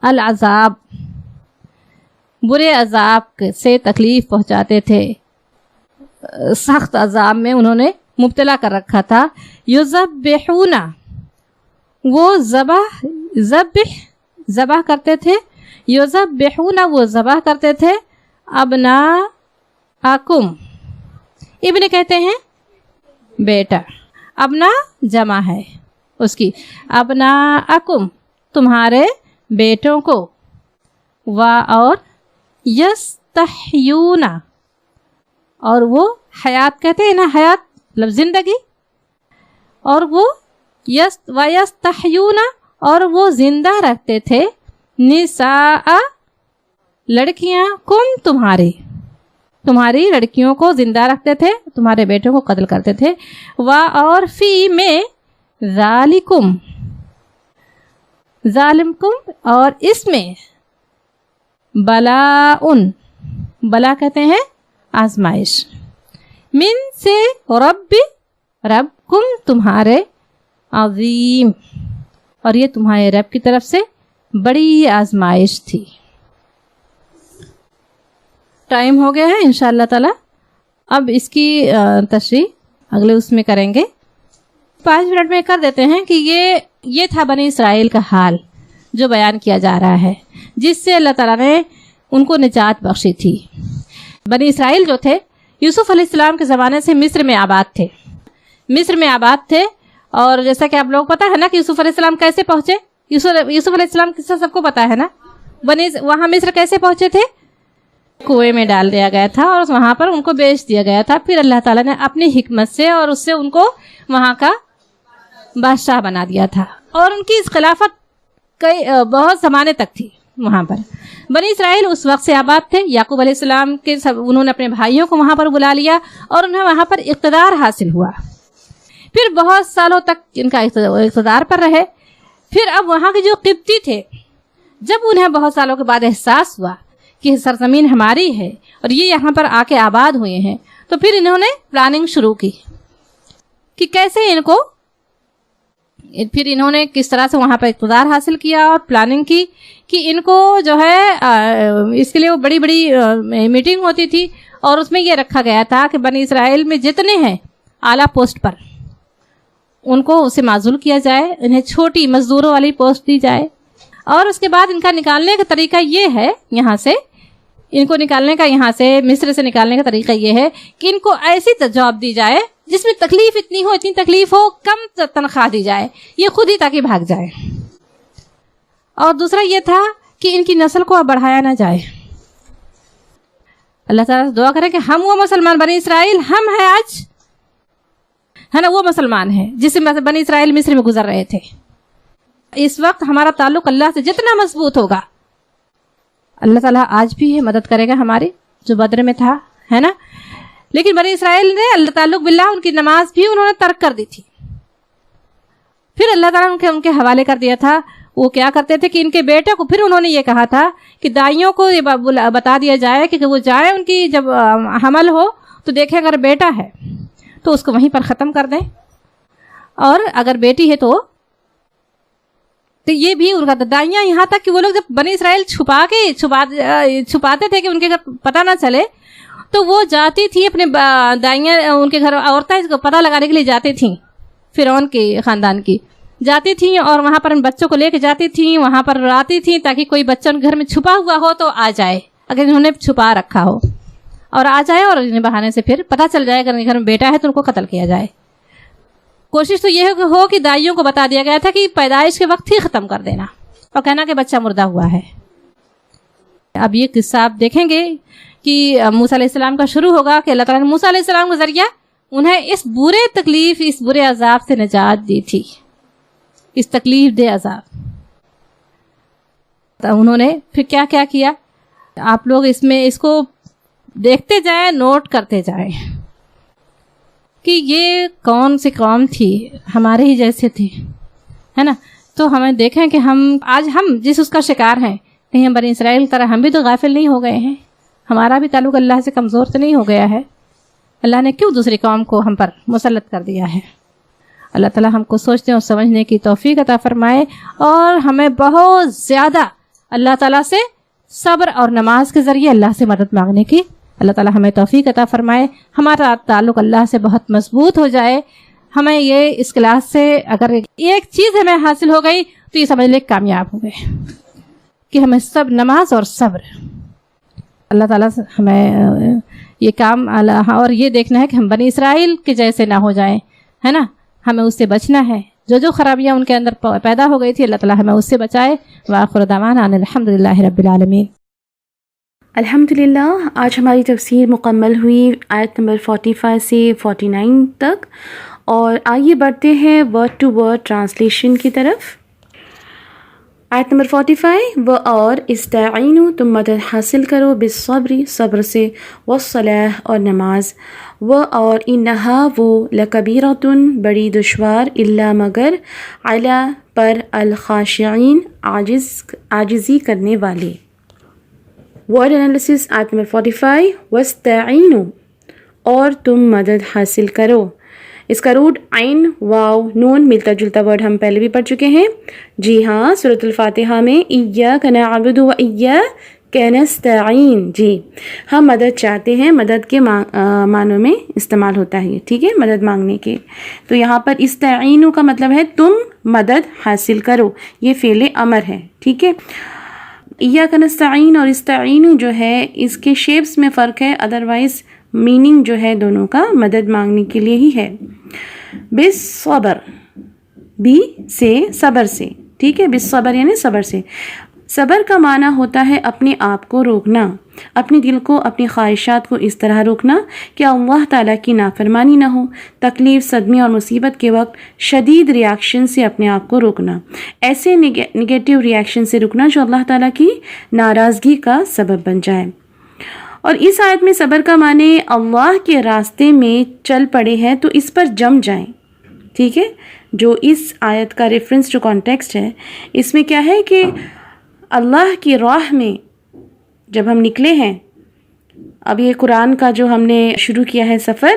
العذاب برے عذاب سے تکلیف پہنچاتے تھے، سخت عذاب میں انہوں نے مبتلا کر رکھا تھا. یذبحون وہ ذبح کرتے تھے، یذبحون وہ ذبح کرتے تھے، ابناءکم ابن کہتے ہیں بیٹا، ابنا جمع ہے اس کی، ابناءکم تمہارے بیٹوں کو، اور یستحیون اور وہ حیات کہتے ہیں نا، حیات مطلب زندگی، اور وہ ویستحیون اور وہ زندہ رکھتے تھے، نساء لڑکیاں، کم تمہاری لڑکیوں کو زندہ رکھتے تھے، تمہارے بیٹوں کو قتل کرتے تھے. اور فی میں ظالمکم اور اس میں بلا کہتے ہیں آزمائش، من سے رب کم تمہارے، عظیم اور یہ تمہارے رب کی طرف سے بڑی آزمائش تھی. ٹائم ہو گیا ہے انشاءاللہ تعالی، اب اس کی تشریح اگلے اس میں کریں گے. 5 منٹ میں کر دیتے ہیں کہ یہ تھا بنی اسرائیل کا حال جو بیان کیا جا رہا ہے، جس سے اللہ تعالیٰ نے ان کو نجات بخشی تھی. بنی اسرائیل جو تھے یوسف علیہ السلام کے زمانے سے مصر میں آباد تھے، اور جیسا کہ آپ لوگ پتہ ہے نا کہ یوسف علیہ السلام کیسے پہنچے، یوسف علیہ السلام قصہ سب کو پتہ ہے نا. وہاں مصر کیسے پہنچے تھے؟ کنویں میں ڈال دیا گیا تھا اور وہاں پر ان کو بیچ دیا گیا تھا. پھر اللہ تعالیٰ نے اپنی حکمت سے اور اس سے ان کو وہاں کا بادشاہ بنا دیا تھا، اور ان کی اس خلافت بہت زمانے تک تھی. وہاں پر بنی اسرائیل اس وقت سے آباد تھے. یعقوب علیہ السلام کے انہوں نے اپنے بھائیوں کو وہاں پر بلا لیا اور انہیں وہاں پر اقتدار حاصل ہوا. پھر بہت سالوں تک ان کا اقتدار پر رہے. پھر اب وہاں کے جو قبطی تھے، جب انہیں بہت سالوں کے بعد احساس ہوا کہ سرزمین ہماری ہے اور یہ یہاں پر آ کے آباد ہوئے ہیں، تو پھر انہوں نے پلاننگ شروع کی کہ کیسے پھر انہوں نے کس طرح سے وہاں پر اقتدار حاصل کیا، اور پلاننگ کی کہ ان کو جو ہے اس کے لیے وہ بڑی میٹنگ ہوتی تھی، اور اس میں یہ رکھا گیا تھا کہ بنی اسرائیل میں جتنے ہیں اعلیٰ پوسٹ پر ان کو اسے معزول کیا جائے، انہیں چھوٹی مزدوروں والی پوسٹ دی جائے. اور اس کے بعد ان کا نکالنے کا طریقہ یہ ہے، یہاں سے مصر سے نکالنے کا طریقہ یہ ہے کہ ان کو ایسی جاب دی جائے جس میں اتنی تکلیف ہو، کم تنخواہ دی جائے، یہ خود ہی تاکہ بھاگ جائے. اور دوسرا یہ تھا کہ ان کی نسل کو اب بڑھایا نہ جائے. اللہ تعالیٰ سے دعا کریں کہ ہم وہ مسلمان بنی اسرائیل ہم ہیں آج، ہے نا، وہ مسلمان ہیں جس سے بنی اسرائیل مصر میں گزر رہے تھے. اس وقت ہمارا تعلق اللہ سے جتنا مضبوط ہوگا، اللہ تعالیٰ آج بھی مدد کرے گا ہماری، جو بدر میں تھا، ہے نا. لیکن بنی اسرائیل نے اللہ تعلق باللہ، ان کی نماز بھی انہوں نے ترک کر دی تھی. پھر اللہ تعالیٰ نے ان کے حوالے کر دیا تھا. وہ کیا کرتے تھے کہ ان کے بیٹے کو، پھر انہوں نے یہ کہا تھا کہ دائیوں کو یہ بتا دیا جائے کہ وہ جائیں، ان کی جب حمل ہو تو دیکھیں اگر بیٹا ہے تو اس کو وہیں پر ختم کر دیں، اور اگر بیٹی ہے تو یہ بھی ان کا دائیاں، یہاں تک کہ وہ لوگ جب بنی اسرائیل چھپاتے تھے کہ ان کے گھر پتہ نہ چلے، تو وہ جاتی تھی اپنے دائیاں، ان کے گھر عورتیں اس کو پتہ لگانے کے لیے جاتی تھیں، فرعون کے خاندان کی جاتی تھیں، اور وہاں پر ان بچوں کو لے کے جاتی تھیں، وہاں پر لاتی تھیں تاکہ کوئی بچہ ان کے گھر میں چھپا ہوا ہو تو آ جائے، اگر انہوں نے چھپا رکھا ہو اور آ جائے، اور انہیں بہانے سے پھر پتہ چل جائے اگر ان کے گھر میں بیٹا ہے تو ان کو قتل کیا جائے. کوشش تو یہ ہو کہ دائیوں کو بتا دیا گیا تھا کہ پیدائش کے وقت ہی ختم کر دینا اور کہنا کہ بچہ مردہ ہوا ہے. اب یہ قصہ آپ دیکھیں گے کہ موسیٰ علیہ السلام کا شروع ہوگا کہ اللہ تعالیٰ نے موسیٰ علیہ السلام کے ذریعہ انہیں اس برے تکلیف، اس برے عذاب سے نجات دی تھی، اس تکلیف دہ عذاب. انہوں نے پھر کیا کیا کیا، آپ لوگ اس کو دیکھتے جائیں، نوٹ کرتے جائیں کہ یہ کون سی قوم تھی، ہمارے ہی جیسے تھے، ہے نا. تو ہمیں دیکھیں کہ آج ہم جس اس کا شکار ہیں، کہیں ہم بنی اسرائیل طرح ہم بھی تو غافل نہیں ہو گئے ہیں، ہمارا بھی تعلق اللہ سے کمزور تو نہیں ہو گیا ہے. اللہ نے کیوں دوسری قوم کو ہم پر مسلط کر دیا ہے؟ اللہ تعالیٰ ہم کو سوچنے اور سمجھنے کی توفیق عطا فرمائے، اور ہمیں بہت زیادہ اللہ تعالیٰ سے صبر اور نماز کے ذریعے اللہ سے مدد مانگنے کی اللہ تعالیٰ ہمیں توفیق عطا فرمائے. ہمارا تعلق اللہ سے بہت مضبوط ہو جائے. ہمیں یہ اس کلاس سے اگر ایک چیز ہمیں حاصل ہو گئی تو یہ سمجھ لے کامیاب ہو گئے کہ ہمیں سب نماز اور صبر. اللہ تعالیٰ سے ہمیں یہ کام اور یہ دیکھنا ہے کہ ہم بنی اسرائیل کے جیسے نہ ہو جائیں، ہے نا. ہمیں اس سے بچنا ہے، جو خرابیاں ان کے اندر پیدا ہو گئی تھی اللہ تعالیٰ ہمیں اس سے بچائے. وآخر دعوانا ان الحمدللہ رب العالمین. الحمدللہ. آج ہماری تفسیر مکمل ہوئی آیت نمبر 45 سے 49 تک، اور آئیے بڑھتے ہیں ورڈ ٹو ورڈ ٹرانسلیشن کی طرف. آیت نمبر 45، اور استعینوا تم مدد حاصل کرو بالصبر صبر سے، والصلاۃ اور نماز، اور انہا وہ لکبیرۃ بڑی دشوار، الا مگر، علی پر، الخاشعین عاجزی کرنے والے. ورڈ انالیسس آیت نمبر 45، واستعینوا اور تم مدد حاصل کرو. اس کا روٹ عین واو نون ملتا جلتا ورڈ ہم پہلے بھی پڑھ چکے ہیں. جی ہاں، سورۃ الفاتحہ میں ایاک نعبد و ایاک نستعین، جی ہم مدد چاہتے ہیں، مدد کے معنوں میں استعمال ہوتا ہے، ٹھیک ہے، مدد مانگنے کے. تو یہاں پر استعینوا کا مطلب ہے تم مدد حاصل کرو، یہ فعل امر ہے، ٹھیک ہے. ایاک نستعین اور استعینوا جو ہے اس کے شیپس میں فرق ہے، ادروائز میننگ جو ہے دونوں کا مدد مانگنے کے لیے ہی ہے. بالصبر، بی سے صبر سے، ٹھیک ہے، بالصبر یعنی صبر سے. صبر کا معنی ہوتا ہے اپنے آپ کو روکنا، اپنے دل کو، اپنی خواہشات کو اس طرح روکنا کہ اللہ تعالیٰ کی نافرمانی نہ ہو. تکلیف، صدمے اور مصیبت کے وقت شدید ریاکشن سے اپنے آپ کو روکنا، ایسے نگیٹو ریاکشن سے رکنا جو اللہ تعالیٰ کی ناراضگی کا سبب بن جائے. اور اس آیت میں صبر کا معنی اللہ کے راستے میں چل پڑے ہیں تو اس پر جم جائیں، ٹھیک ہے. جو اس آیت کا ریفرنس جو کانٹیکسٹ ہے اس میں کیا ہے کہ اللہ کی راہ میں جب ہم نکلے ہیں، اب یہ قرآن کا جو ہم نے شروع کیا ہے سفر،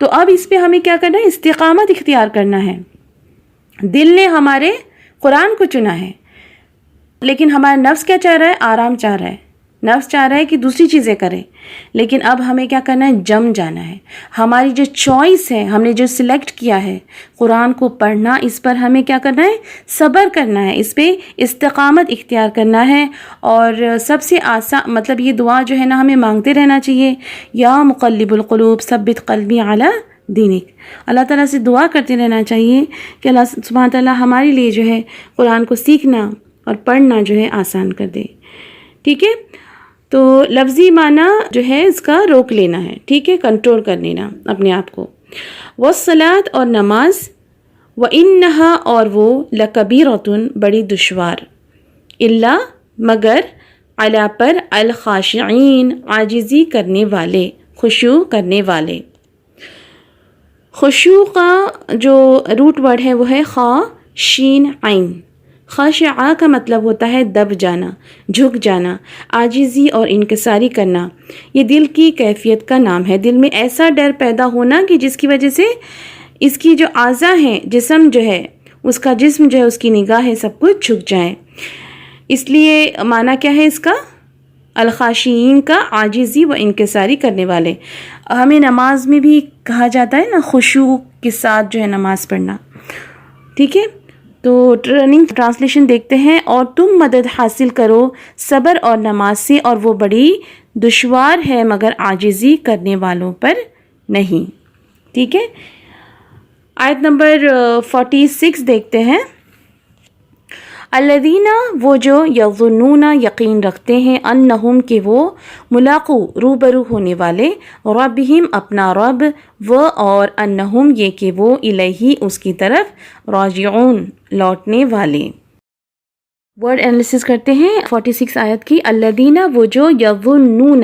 تو اب اس پہ ہمیں کیا کرنا ہے؟ استقامت اختیار کرنا ہے. دل نے ہمارے قرآن کو چنا ہے، لیکن ہمارا نفس کیا چاہ رہا ہے؟ آرام چاہ رہا ہے، نفس چاہ رہا ہے کہ دوسری چیزیں کریں. لیکن اب ہمیں کیا کرنا ہے؟ جم جانا ہے. ہماری جو چوائس ہے، ہم نے جو سلیکٹ کیا ہے قرآن کو پڑھنا، اس پر ہمیں کیا کرنا ہے؟ صبر کرنا ہے، اس پہ استقامت اختیار کرنا ہے. اور سب سے آسان مطلب یہ دعا جو ہے نا ہمیں مانگتے رہنا چاہیے، یا مقلب القلوب ثبت قلبی علی دینک. اللہ تعالیٰ سے دعا کرتے رہنا چاہیے کہ اللہ سبحانہ تعالیٰ ہمارے لیے جو ہے قرآن کو سیکھنا اور پڑھنا جو ہے آسان کر دے، ٹھیک ہے. تو لفظی معنی جو ہے اس کا روک لینا ہے، ٹھیک ہے، کنٹرول کر لینا اپنے آپ کو. والصلاۃ اور نماز، وَإِنَّهَا اور وہ لَكَبِيرَةٌ بڑی دشوار، الا مگر، علی پر، الخاشعین عاجزی کرنے والے، خشوع کرنے والے. خشوع کا جو روٹ ورڈ ہے وہ ہے خا شین عین. خاشعہ کا مطلب ہوتا ہے دب جانا، جھک جانا، عاجزی اور انکساری کرنا. یہ دل کی کیفیت کا نام ہے. دل میں ایسا ڈر پیدا ہونا کہ جس کی وجہ سے اس کی جو اعضاء ہیں، جسم جو ہے، اس کا جسم جو ہے، اس کی نگاہ ہے، سب کچھ جھک جائے. اس لیے معنی کیا ہے اس کا؟ الخاشعین کا عاجزی و انکساری کرنے والے. ہمیں نماز میں بھی کہا جاتا ہے نا خشوع کے ساتھ جو ہے نماز پڑھنا، ٹھیک ہے. تو رننگ ٹرانسلیشن دیکھتے ہیں. اور تم مدد حاصل کرو صبر اور نماز سے، اور وہ بڑی دشوار ہے مگر عاجزی کرنے والوں پر نہیں، ٹھیک ہے. آیت نمبر 46 دیکھتے ہیں. الذین وہ جو یظنون یقین رکھتے ہیں، انہم کہ وہ ملاقو روبرو ہونے والے، ربہم اپنا رب، وہ اور انہم یہ کہ وہ الیہ اس کی طرف، راجعون لوٹنے والے. ورڈ انالیسس کرتے ہیں 46 آیت کی. الذین وہ جو یظنون،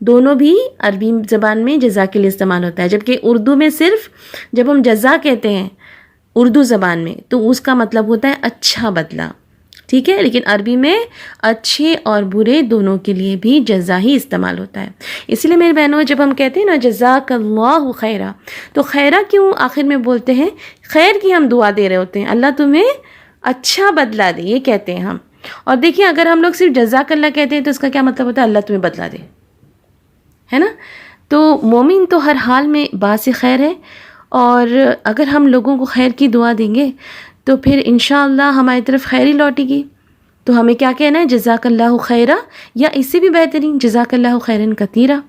دونوں بھی عربی زبان میں جزا کے لیے استعمال ہوتا ہے، جبکہ اردو میں صرف جب ہم جزا کہتے ہیں اردو زبان میں تو اس کا مطلب ہوتا ہے اچھا بدلہ، ٹھیک ہے، لیکن عربی میں اچھے اور برے دونوں کے لیے بھی جزا ہی استعمال ہوتا ہے۔ اسی لیے میرے بہنوں جب ہم کہتے ہیں نا جزاک اللہ خیرہ، تو خیرہ کیوں آخر میں بولتے ہیں؟ خیر کی ہم دعا دے رہے ہوتے ہیں، اللہ تمہیں اچھا بدلہ دے، یہ کہتے ہیں ہم۔ اور دیکھیں اگر ہم لوگ صرف جزاک اللہ کہتے ہیں تو اس کا کیا مطلب ہوتا ہے؟ اللہ تمہیں بدلہ دے، ہے نا۔ تو مومن تو ہر حال میں باعث خیر ہے، اور اگر ہم لوگوں کو خیر کی دعا دیں گے تو پھر انشاءاللہ ہماری طرف خیر ہی لوٹے گی۔ تو ہمیں کیا کہنا ہے؟ جزاک اللہ خیرہ، یا اس سے بھی بہترین جزاک اللہ خیرن کثیرہ۔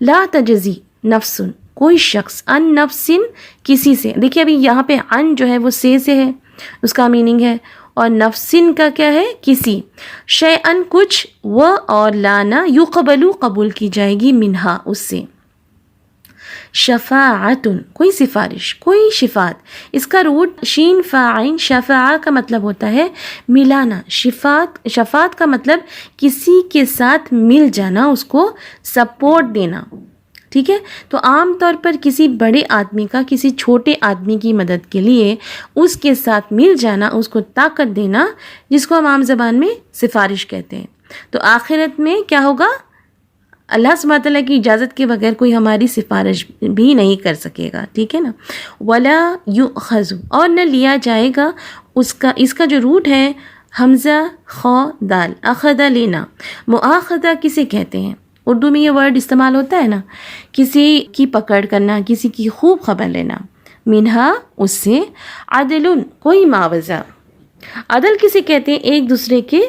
لا تجزی نفس، کوئی شخص، ان نفس، کسی سے، دیکھیے ابھی یہاں پہ ان جو ہے وہ سے ہے، اس کا میننگ ہے، اور نفسن کا کیا ہے؟ کسی، شیئن کچھ، و اور لانا یقبلو قبول کی جائے گی، منہا اس سے، شفاعتن کوئی سفارش، کوئی شفاعت، اس کا روٹ شین فاعین، شفاع کا مطلب ہوتا ہے ملانا، شفاعت کا مطلب کسی کے ساتھ مل جانا، اس کو سپورٹ دینا، ٹھیک ہے۔ تو عام طور پر کسی بڑے آدمی کا کسی چھوٹے آدمی کی مدد کے لیے اس کے ساتھ مل جانا، اس کو طاقت دینا، جس کو ہم عام زبان میں سفارش کہتے ہیں۔ تو آخرت میں کیا ہوگا؟ اللہ سبحانہ تعالیٰ کی اجازت کے بغیر کوئی ہماری سفارش بھی نہیں کر سکے گا، ٹھیک ہے نا۔ ولا یؤخذ، اور نہ لیا جائے گا اس کا جو روٹ ہے حمزہ خا دال، اخذہ لینا، مؤاخذہ کسے کہتے ہیں؟ اردو میں یہ ورڈ استعمال ہوتا ہے نا، کسی کی پکڑ کرنا، کسی کی خوب خبر لینا، منہا اس سے، عدل کوئی معاوضہ، عدل کسے کہتے ہیں؟ ایک دوسرے کے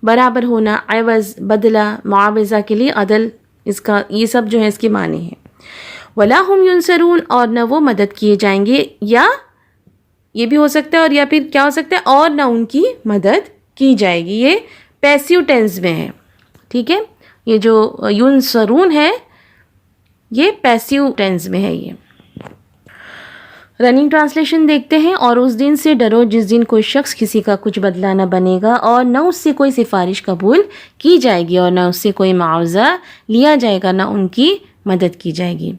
برابر ہونا، عوض بدلہ، معاوضہ کے لیے عدل، اس کا یہ سب جو ہے اس کے معنی ہے۔ ولا هم ينصرون، اور نہ وہ مدد کیے جائیں گے، یا یہ بھی ہو سکتا ہے، اور یا پھر کیا ہو سکتا ہے؟ اور نہ ان کی مدد کی جائے گی، یہ پیسیو ٹینس میں ہے، ٹھیک ہے۔ یہ جو ینصرون ہے یہ پیسیو ٹینس میں ہے۔ یہ رننگ ٹرانسلیشن دیکھتے ہیں، اور اس دن سے ڈرو جس دن کوئی شخص کسی کا کچھ بدلہ نہ بنے گا، اور نہ اس سے کوئی سفارش قبول کی جائے گی، اور نہ اس سے کوئی معاوضہ لیا جائے گا، نہ ان کی مدد کی جائے گی۔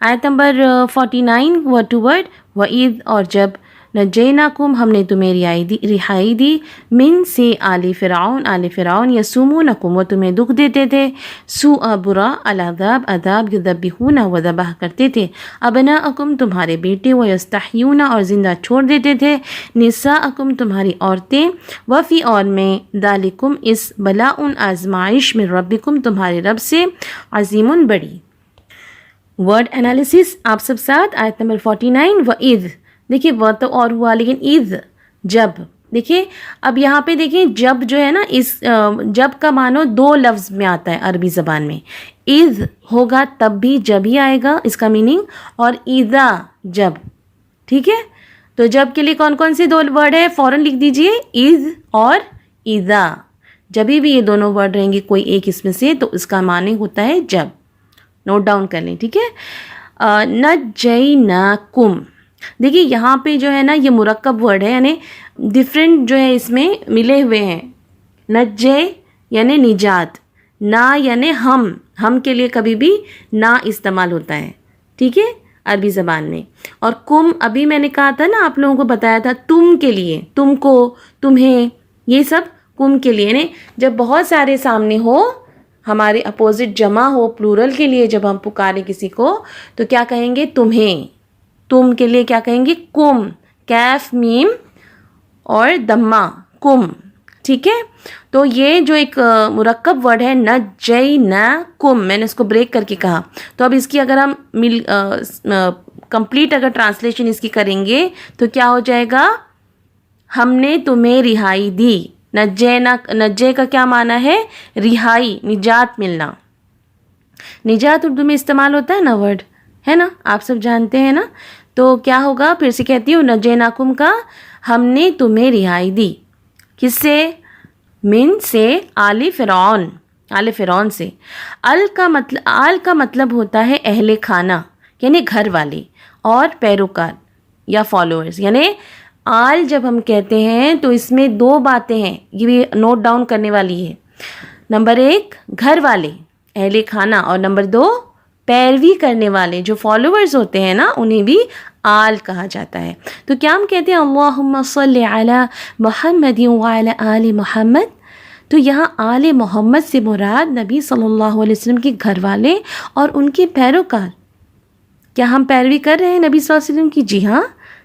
آیت نمبر 49 ورڈ ٹو ورڈ، وَإِذْ، اور جب، نجیناکم ہم نے تمہیں رہائی دی، من سے آل فرعون یسومونکم وہ تمہیں دکھ دیتے تھے، سوء برا، العذاب عذاب، یذبحون وہ ذبح کرتے تھے، ابناءکم تمہارے بیٹے، ویستحیون اور زندہ چھوڑ دیتے تھے، نساءکم تمہاری عورتیں، وفی اور میں، ذالکم اس، بلاء آزمائش، من ربکم تمہارے رب سے، عظیم بڑی۔ ورڈ انالیسس آپ سب ساتھ، آیت نمبر 49 وَإِذْ، دیکھیے وہ تو اور ہوا، لیکن اذ جب، دیکھیے اب یہاں پہ دیکھیں جب جو ہے نا، اس جب کا معنی دو لفظ میں آتا ہے عربی زبان میں، اذ ہوگا تب بھی جب ہی آئے گا اس کا میننگ، اور اذا جب، ٹھیک ہے۔ تو جب کے لیے کون کون سے دو ورڈ ہے؟ فوراً لکھ دیجئے، اذ اور اذا، جبھی بھی یہ دونوں ورڈ رہیں گے کوئی ایک اس میں سے تو اس کا معنی ہوتا ہے جب، نوٹ ڈاؤن کر لیں، ٹھیک ہے۔ نجیناکم، دیکھیے یہاں پہ جو ہے نا یہ مرکب ورڈ ہے، یعنی ڈفرینٹ جو ہے اس میں ملے ہوئے ہیں۔ نجے یعنی نجات، نا یعنی ہم کے لیے کبھی بھی نا استعمال ہوتا ہے، ٹھیک ہے، عربی زبان میں۔ اور کم، ابھی میں نے کہا تھا نا، آپ لوگوں کو بتایا تھا، تم کے لیے، تم کو، تمہیں، یہ سب کم کے لیے، یعنی جب بہت سارے سامنے ہو، ہمارے اپوزٹ جمع ہو، پلورل کے لیے جب ہم پکاریں کسی کو تو کیا کہیں گے؟ تمہیں، تم کے لیے کیا کہیں گے؟ کم، کیف میم اور دمہ، کم، ٹھیک ہے۔ تو یہ جو ایک مرکب ورڈ ہے نجیناکم، میں نے اس کو بریک کر کے کہا، تو اب اس کی اگر ہم کمپلیٹ اگر ٹرانسلیشن اس کی کریں گے تو کیا ہو جائے گا؟ ہم نے تمہیں رہائی دی۔ نجے کا کیا معنی ہے؟ رہائی، نجات ملنا۔ نجات اردو میں استعمال ہوتا ہے نا ورڈ، ہے نا، آپ سب جانتے ہیں نا۔ تو کیا ہوگا؟ پھر سے کہتی ہوں، نجیناکم کا ہم نے تمہیں رہائی دی، کس سے؟ من سے، آل فرعون سے۔ آل کا مطلب ہوتا ہے اہل خانہ، یعنی گھر والے، اور پیروکار یا فالوورز، یعنی آل جب ہم کہتے ہیں تو اس میں دو باتیں ہیں، یہ بھی نوٹ ڈاؤن کرنے والی ہے۔ نمبر ایک، گھر والے، اہل خانہ، اور نمبر 2 پیروی کرنے والے جو فالوورز ہوتے ہیں نا انہیں بھی آل کہا جاتا ہے. تو کیا ہم کہتے ہیں اللہم صلی علی محمد وعلی آل محمد؟ تو یہاں آل محمد سے مراد نبی صلی اللہ علیہ وسلم کے گھر والے اور ان کے پیروکار. کیا ہم پیروی کر رہے ہیں نبی صلی اللہ علیہ وسلم کی؟ جی ہاں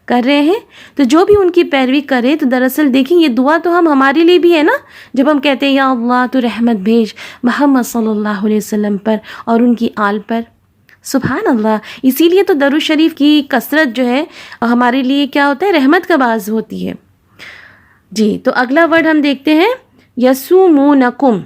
کر رہے ہیں. تو جو بھی ان کی پیروی کرے تو دراصل دیکھیں یہ دعا تو ہمارے لیے بھی ہے نا، جب ہم کہتے ہیں یا اللہ تو رحمت بھیج محمد صلی اللہ علیہ وسلم پر اور ان کی آل پر. سبحان اللہ. اسی لیے تو درود شریف کی کثرت جو ہے ہمارے لیے کیا ہوتا ہے؟ رحمت کا باعث ہوتی ہے. جی تو اگلا ورڈ ہم دیکھتے ہیں یسومونکم،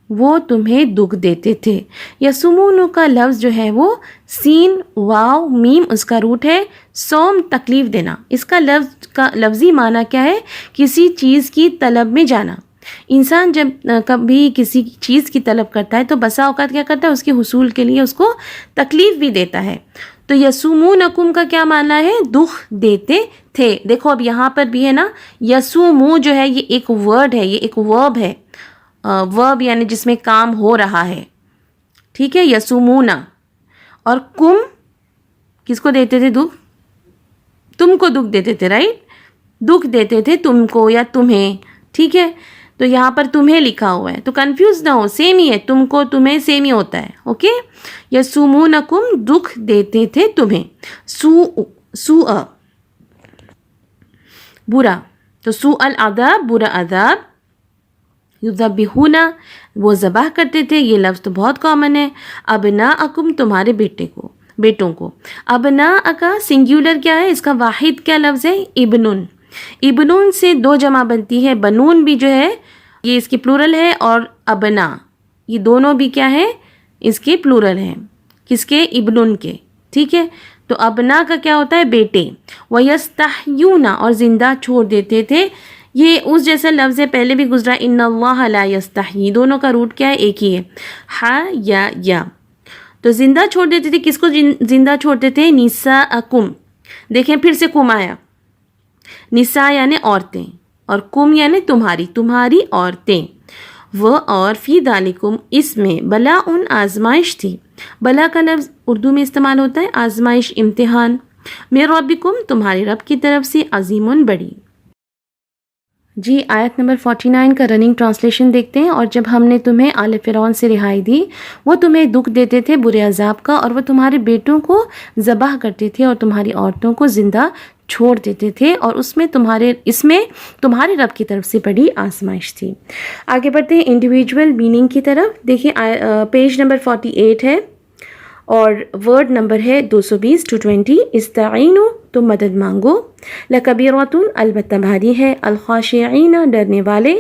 وہ تمہیں دکھ دیتے تھے. یسومون کا لفظ جو ہے وہ سین واو میم اس کا روٹ ہے، سوم تکلیف دینا. اس کا لفظی معنی کیا ہے؟ کسی چیز کی طلب میں جانا. انسان جب کبھی کسی چیز کی طلب کرتا ہے تو بسا اوقات کیا کرتا ہے؟ اس کے حصول کے لیے اس کو تکلیف بھی دیتا ہے. تو یسومونکم کا کیا معنی ہے؟ دکھ دیتے تھے. دیکھو اب یہاں پر بھی ہے نا، یسومو جو ہے یہ ایک ورڈ ہے، یہ ایک ورب ہے. ورب یعنی جس میں کام ہو رہا ہے. ٹھیک ہے، یسومونا. اور کم کس کو دیتے تھے دکھ؟ تم کو دکھ دیتے تھے، رائٹ؟ دکھ دیتے تھے تم کو یا تمہیں. ٹھیک ہے، تو یہاں پر تمہیں لکھا ہوا ہے تو کنفیوز نہ ہو، سیم ہی ہے. تم کو تمہیں سیم ہی ہوتا ہے. اوکے، یسومونکم دکھ دیتے تھے تمہیں. سوء برا، تو سوء العذاب برا عذاب. یذبحون وہ ذبح کرتے تھے، یہ لفظ تو بہت کامن ہے. ابناءکم تمہارے بیٹوں کو. ابناء کا سنگیولر کیا ہے؟ اس کا واحد کیا لفظ ہے؟ ابنن. ابنون سے 2 جمع بنتی ہے. بنون بھی جو ہے یہ اس کی پلورل ہے، اور ابنا یہ دونوں بھی کیا ہے؟ اس کے پلورل ہیں. کس کے؟ ابنن کے. ٹھیک ہے، تو ابنا کا کیا ہوتا ہے؟ بیٹے. وَيَسْتَحْيُونَ اور زندہ چھوڑ دیتے تھے. یہ اس جیسا لفظ ہے، پہلے بھی گزرا. ان اللہ لا یستحیی، دونوں کا روٹ کیا ہے؟ ایک ہی ہے، ہا یا. تو زندہ چھوڑ دیتے تھے. کس کو زندہ چھوڑتے تھے؟ نساءکم. دیکھیں پھر سے کم آیا. نساء یعنی عورتیں اور کم یعنی تمہاری عورتیں. وہ اور فی ذالکم اس میں بلا آزمائش تھی. بلا کا لفظ اردو میں استعمال ہوتا ہے آزمائش، امتحان. من ربکم تمہارے رب کی طرف سے، عظیم بڑی. جی آیت نمبر 49 کا رننگ ٹرانسلیشن دیکھتے ہیں. اور جب ہم نے تمہیں آل فرعون سے رہائی دی، وہ تمہیں دکھ دیتے تھے برے عذاب کا، اور وہ تمہارے بیٹوں کو ذبح کرتے تھے اور تمہاری عورتوں کو زندہ چھوڑ دیتے تھے، اور اس میں تمہارے رب کی طرف سے بڑی آزمائش تھی. آگے بڑھتے ہیں انڈیویجول میننگ کی طرف. دیکھیں پیج نمبر 48 ہے اور ورڈ نمبر ہے 220 to 20. استعینوا تم مدد مانگو. لکبیرۃ البتہ بھاری ہے. الخاشعین ڈرنے والے.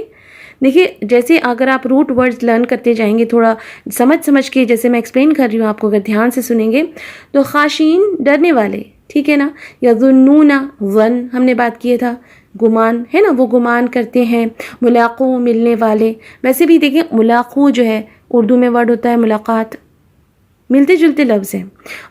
دیکھیے جیسے اگر آپ روٹ ورڈز لرن کرتے جائیں گے تھوڑا سمجھ کے، جیسے میں ایکسپلین کر رہی ہوں آپ کو اگر دھیان سے سنیں گے تو خاشعین ڈرنے والے. ٹھیک ہے نا. یظنون ظن ہم نے بات کیا تھا، گمان ہے نا، وہ گمان کرتے ہیں. ملاقو ملنے والے. ویسے بھی دیکھیں ملاقو جو ہے اردو میں ورڈ ہوتا ہے ملاقات، ملتے جلتے لفظ ہیں.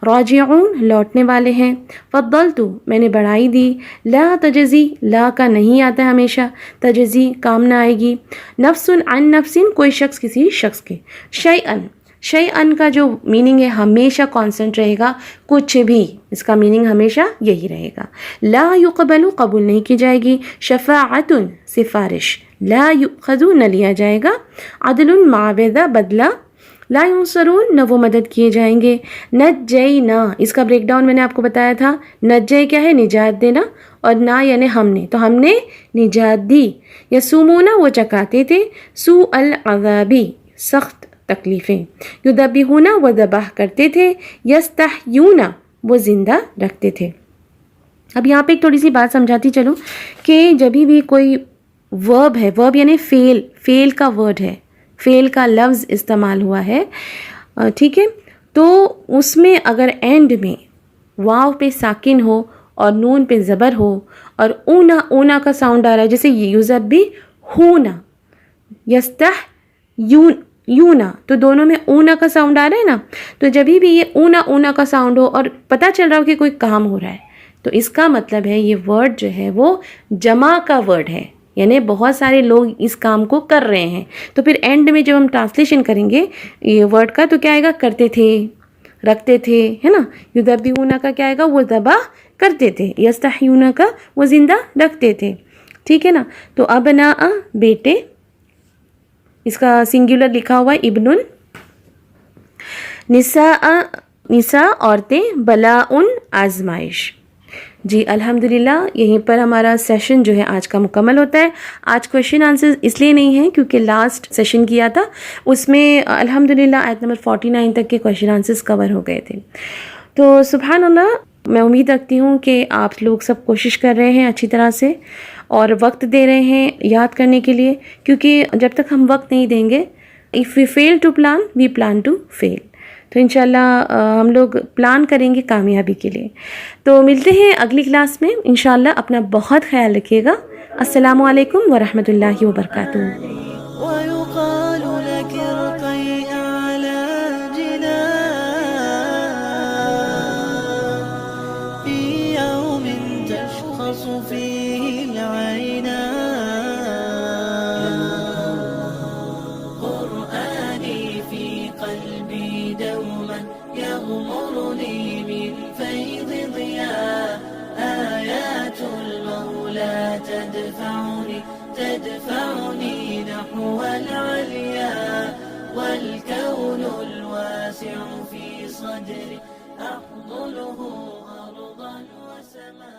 راجعون لوٹنے والے ہیں. فضلت میں نے بڑھائی دی. لا تجزی لا کا نہیں آتا ہے ہمیشہ، تجزی کام نہ آئے گی. نفس عن نفس کوئی شخص کسی شخص کے. شیئن کا جو میننگ ہے ہمیشہ کانسٹنٹ رہے گا، کچھ بھی، اس کا میننگ ہمیشہ یہی رہے گا. لا یقبل قبول نہیں کی جائے گی. شفاعت سفارش. لا یؤخذ نہ لیا جائے گا. عدل معاوضہ بدلہ. لا ینصرون نہ وہ مدد کیے جائیں گے. نجینا اس کا بریک ڈاؤن میں نے آپ کو بتایا تھا. نجے کیا ہے؟ نجات دینا، اور نا یعنی ہم نے، تو ہم نے نجات دی. یسومون وہ چکاتے تھے. سوء العذابی سخت تکلیفیں. یذبحون وہ ذبح کرتے تھے. یستحیون وہ زندہ رکھتے تھے. اب یہاں پہ ایک تھوڑی سی بات سمجھاتی چلوں کہ جبھی بھی کوئی ورب ہے، ورب یعنی فیل کا ورڈ ہے، فیل کا لفظ استعمال ہوا ہے، ٹھیک ہے، تو اس میں اگر اینڈ میں واو پہ ساکن ہو اور نون پہ زبر ہو اور اونا کا ساؤنڈ آ رہا ہے، جیسے یذبحون یونا، تو دونوں میں اونا کا ساؤنڈ آ رہا ہے نا، تو جبھی بھی یہ اونا کا ساؤنڈ ہو اور پتہ چل رہا ہو کہ کوئی کام ہو رہا ہے، تو اس کا مطلب ہے یہ ورڈ جو ہے وہ جمع کا ورڈ ہے. یعنی بہت سارے لوگ اس کام کو کر رہے ہیں. تو پھر اینڈ میں جب ہم ٹرانسلیشن کریں گے یہ ورڈ کا تو کیا آئے گا؟ کرتے تھے، رکھتے تھے، ہے نا. یذبحون کا کیا آئے گا؟ وہ ذبح کرتے تھے. یستحیون کا وہ زندہ رکھتے تھے. ٹھیک ہے نا. تو ابناء بیٹے، اس کا سنگولر لکھا ہوا ہے ابن. نساء عورتیں، بلاء آزمائش. جی الحمدللہ یہیں پر ہمارا سیشن جو ہے آج کا مکمل ہوتا ہے. آج کویشچن آنسر اس لیے نہیں ہیں کیونکہ لاسٹ سیشن کیا تھا، اس میں الحمدللہ آیت نمبر 49 تک کے کویشچن آنسرز کور ہو گئے تھے. تو سبحان اللہ، میں امید رکھتی ہوں کہ آپ لوگ سب کوشش کر رہے ہیں اچھی طرح سے اور وقت دے رہے ہیں یاد کرنے کے لیے، کیونکہ جب تک ہم وقت نہیں دیں گے، if we fail to plan we plan to fail. تو انشاءاللہ ہم لوگ پلان کریں گے کامیابی کے لیے. تو ملتے ہیں اگلی کلاس میں انشاءاللہ. اپنا بہت خیال رکھیے گا. السلام علیکم ورحمۃ اللہ وبرکاتہ. ويقال لك ارقي أعلى جنان في يوم تشخص فيه العينان. قرآني في قلبي دوما يغمرني من فيض ضياء. آيات المولى تدفعني نحو العليا. والكون الواسع في صدري أحضنه أرضا وسماء.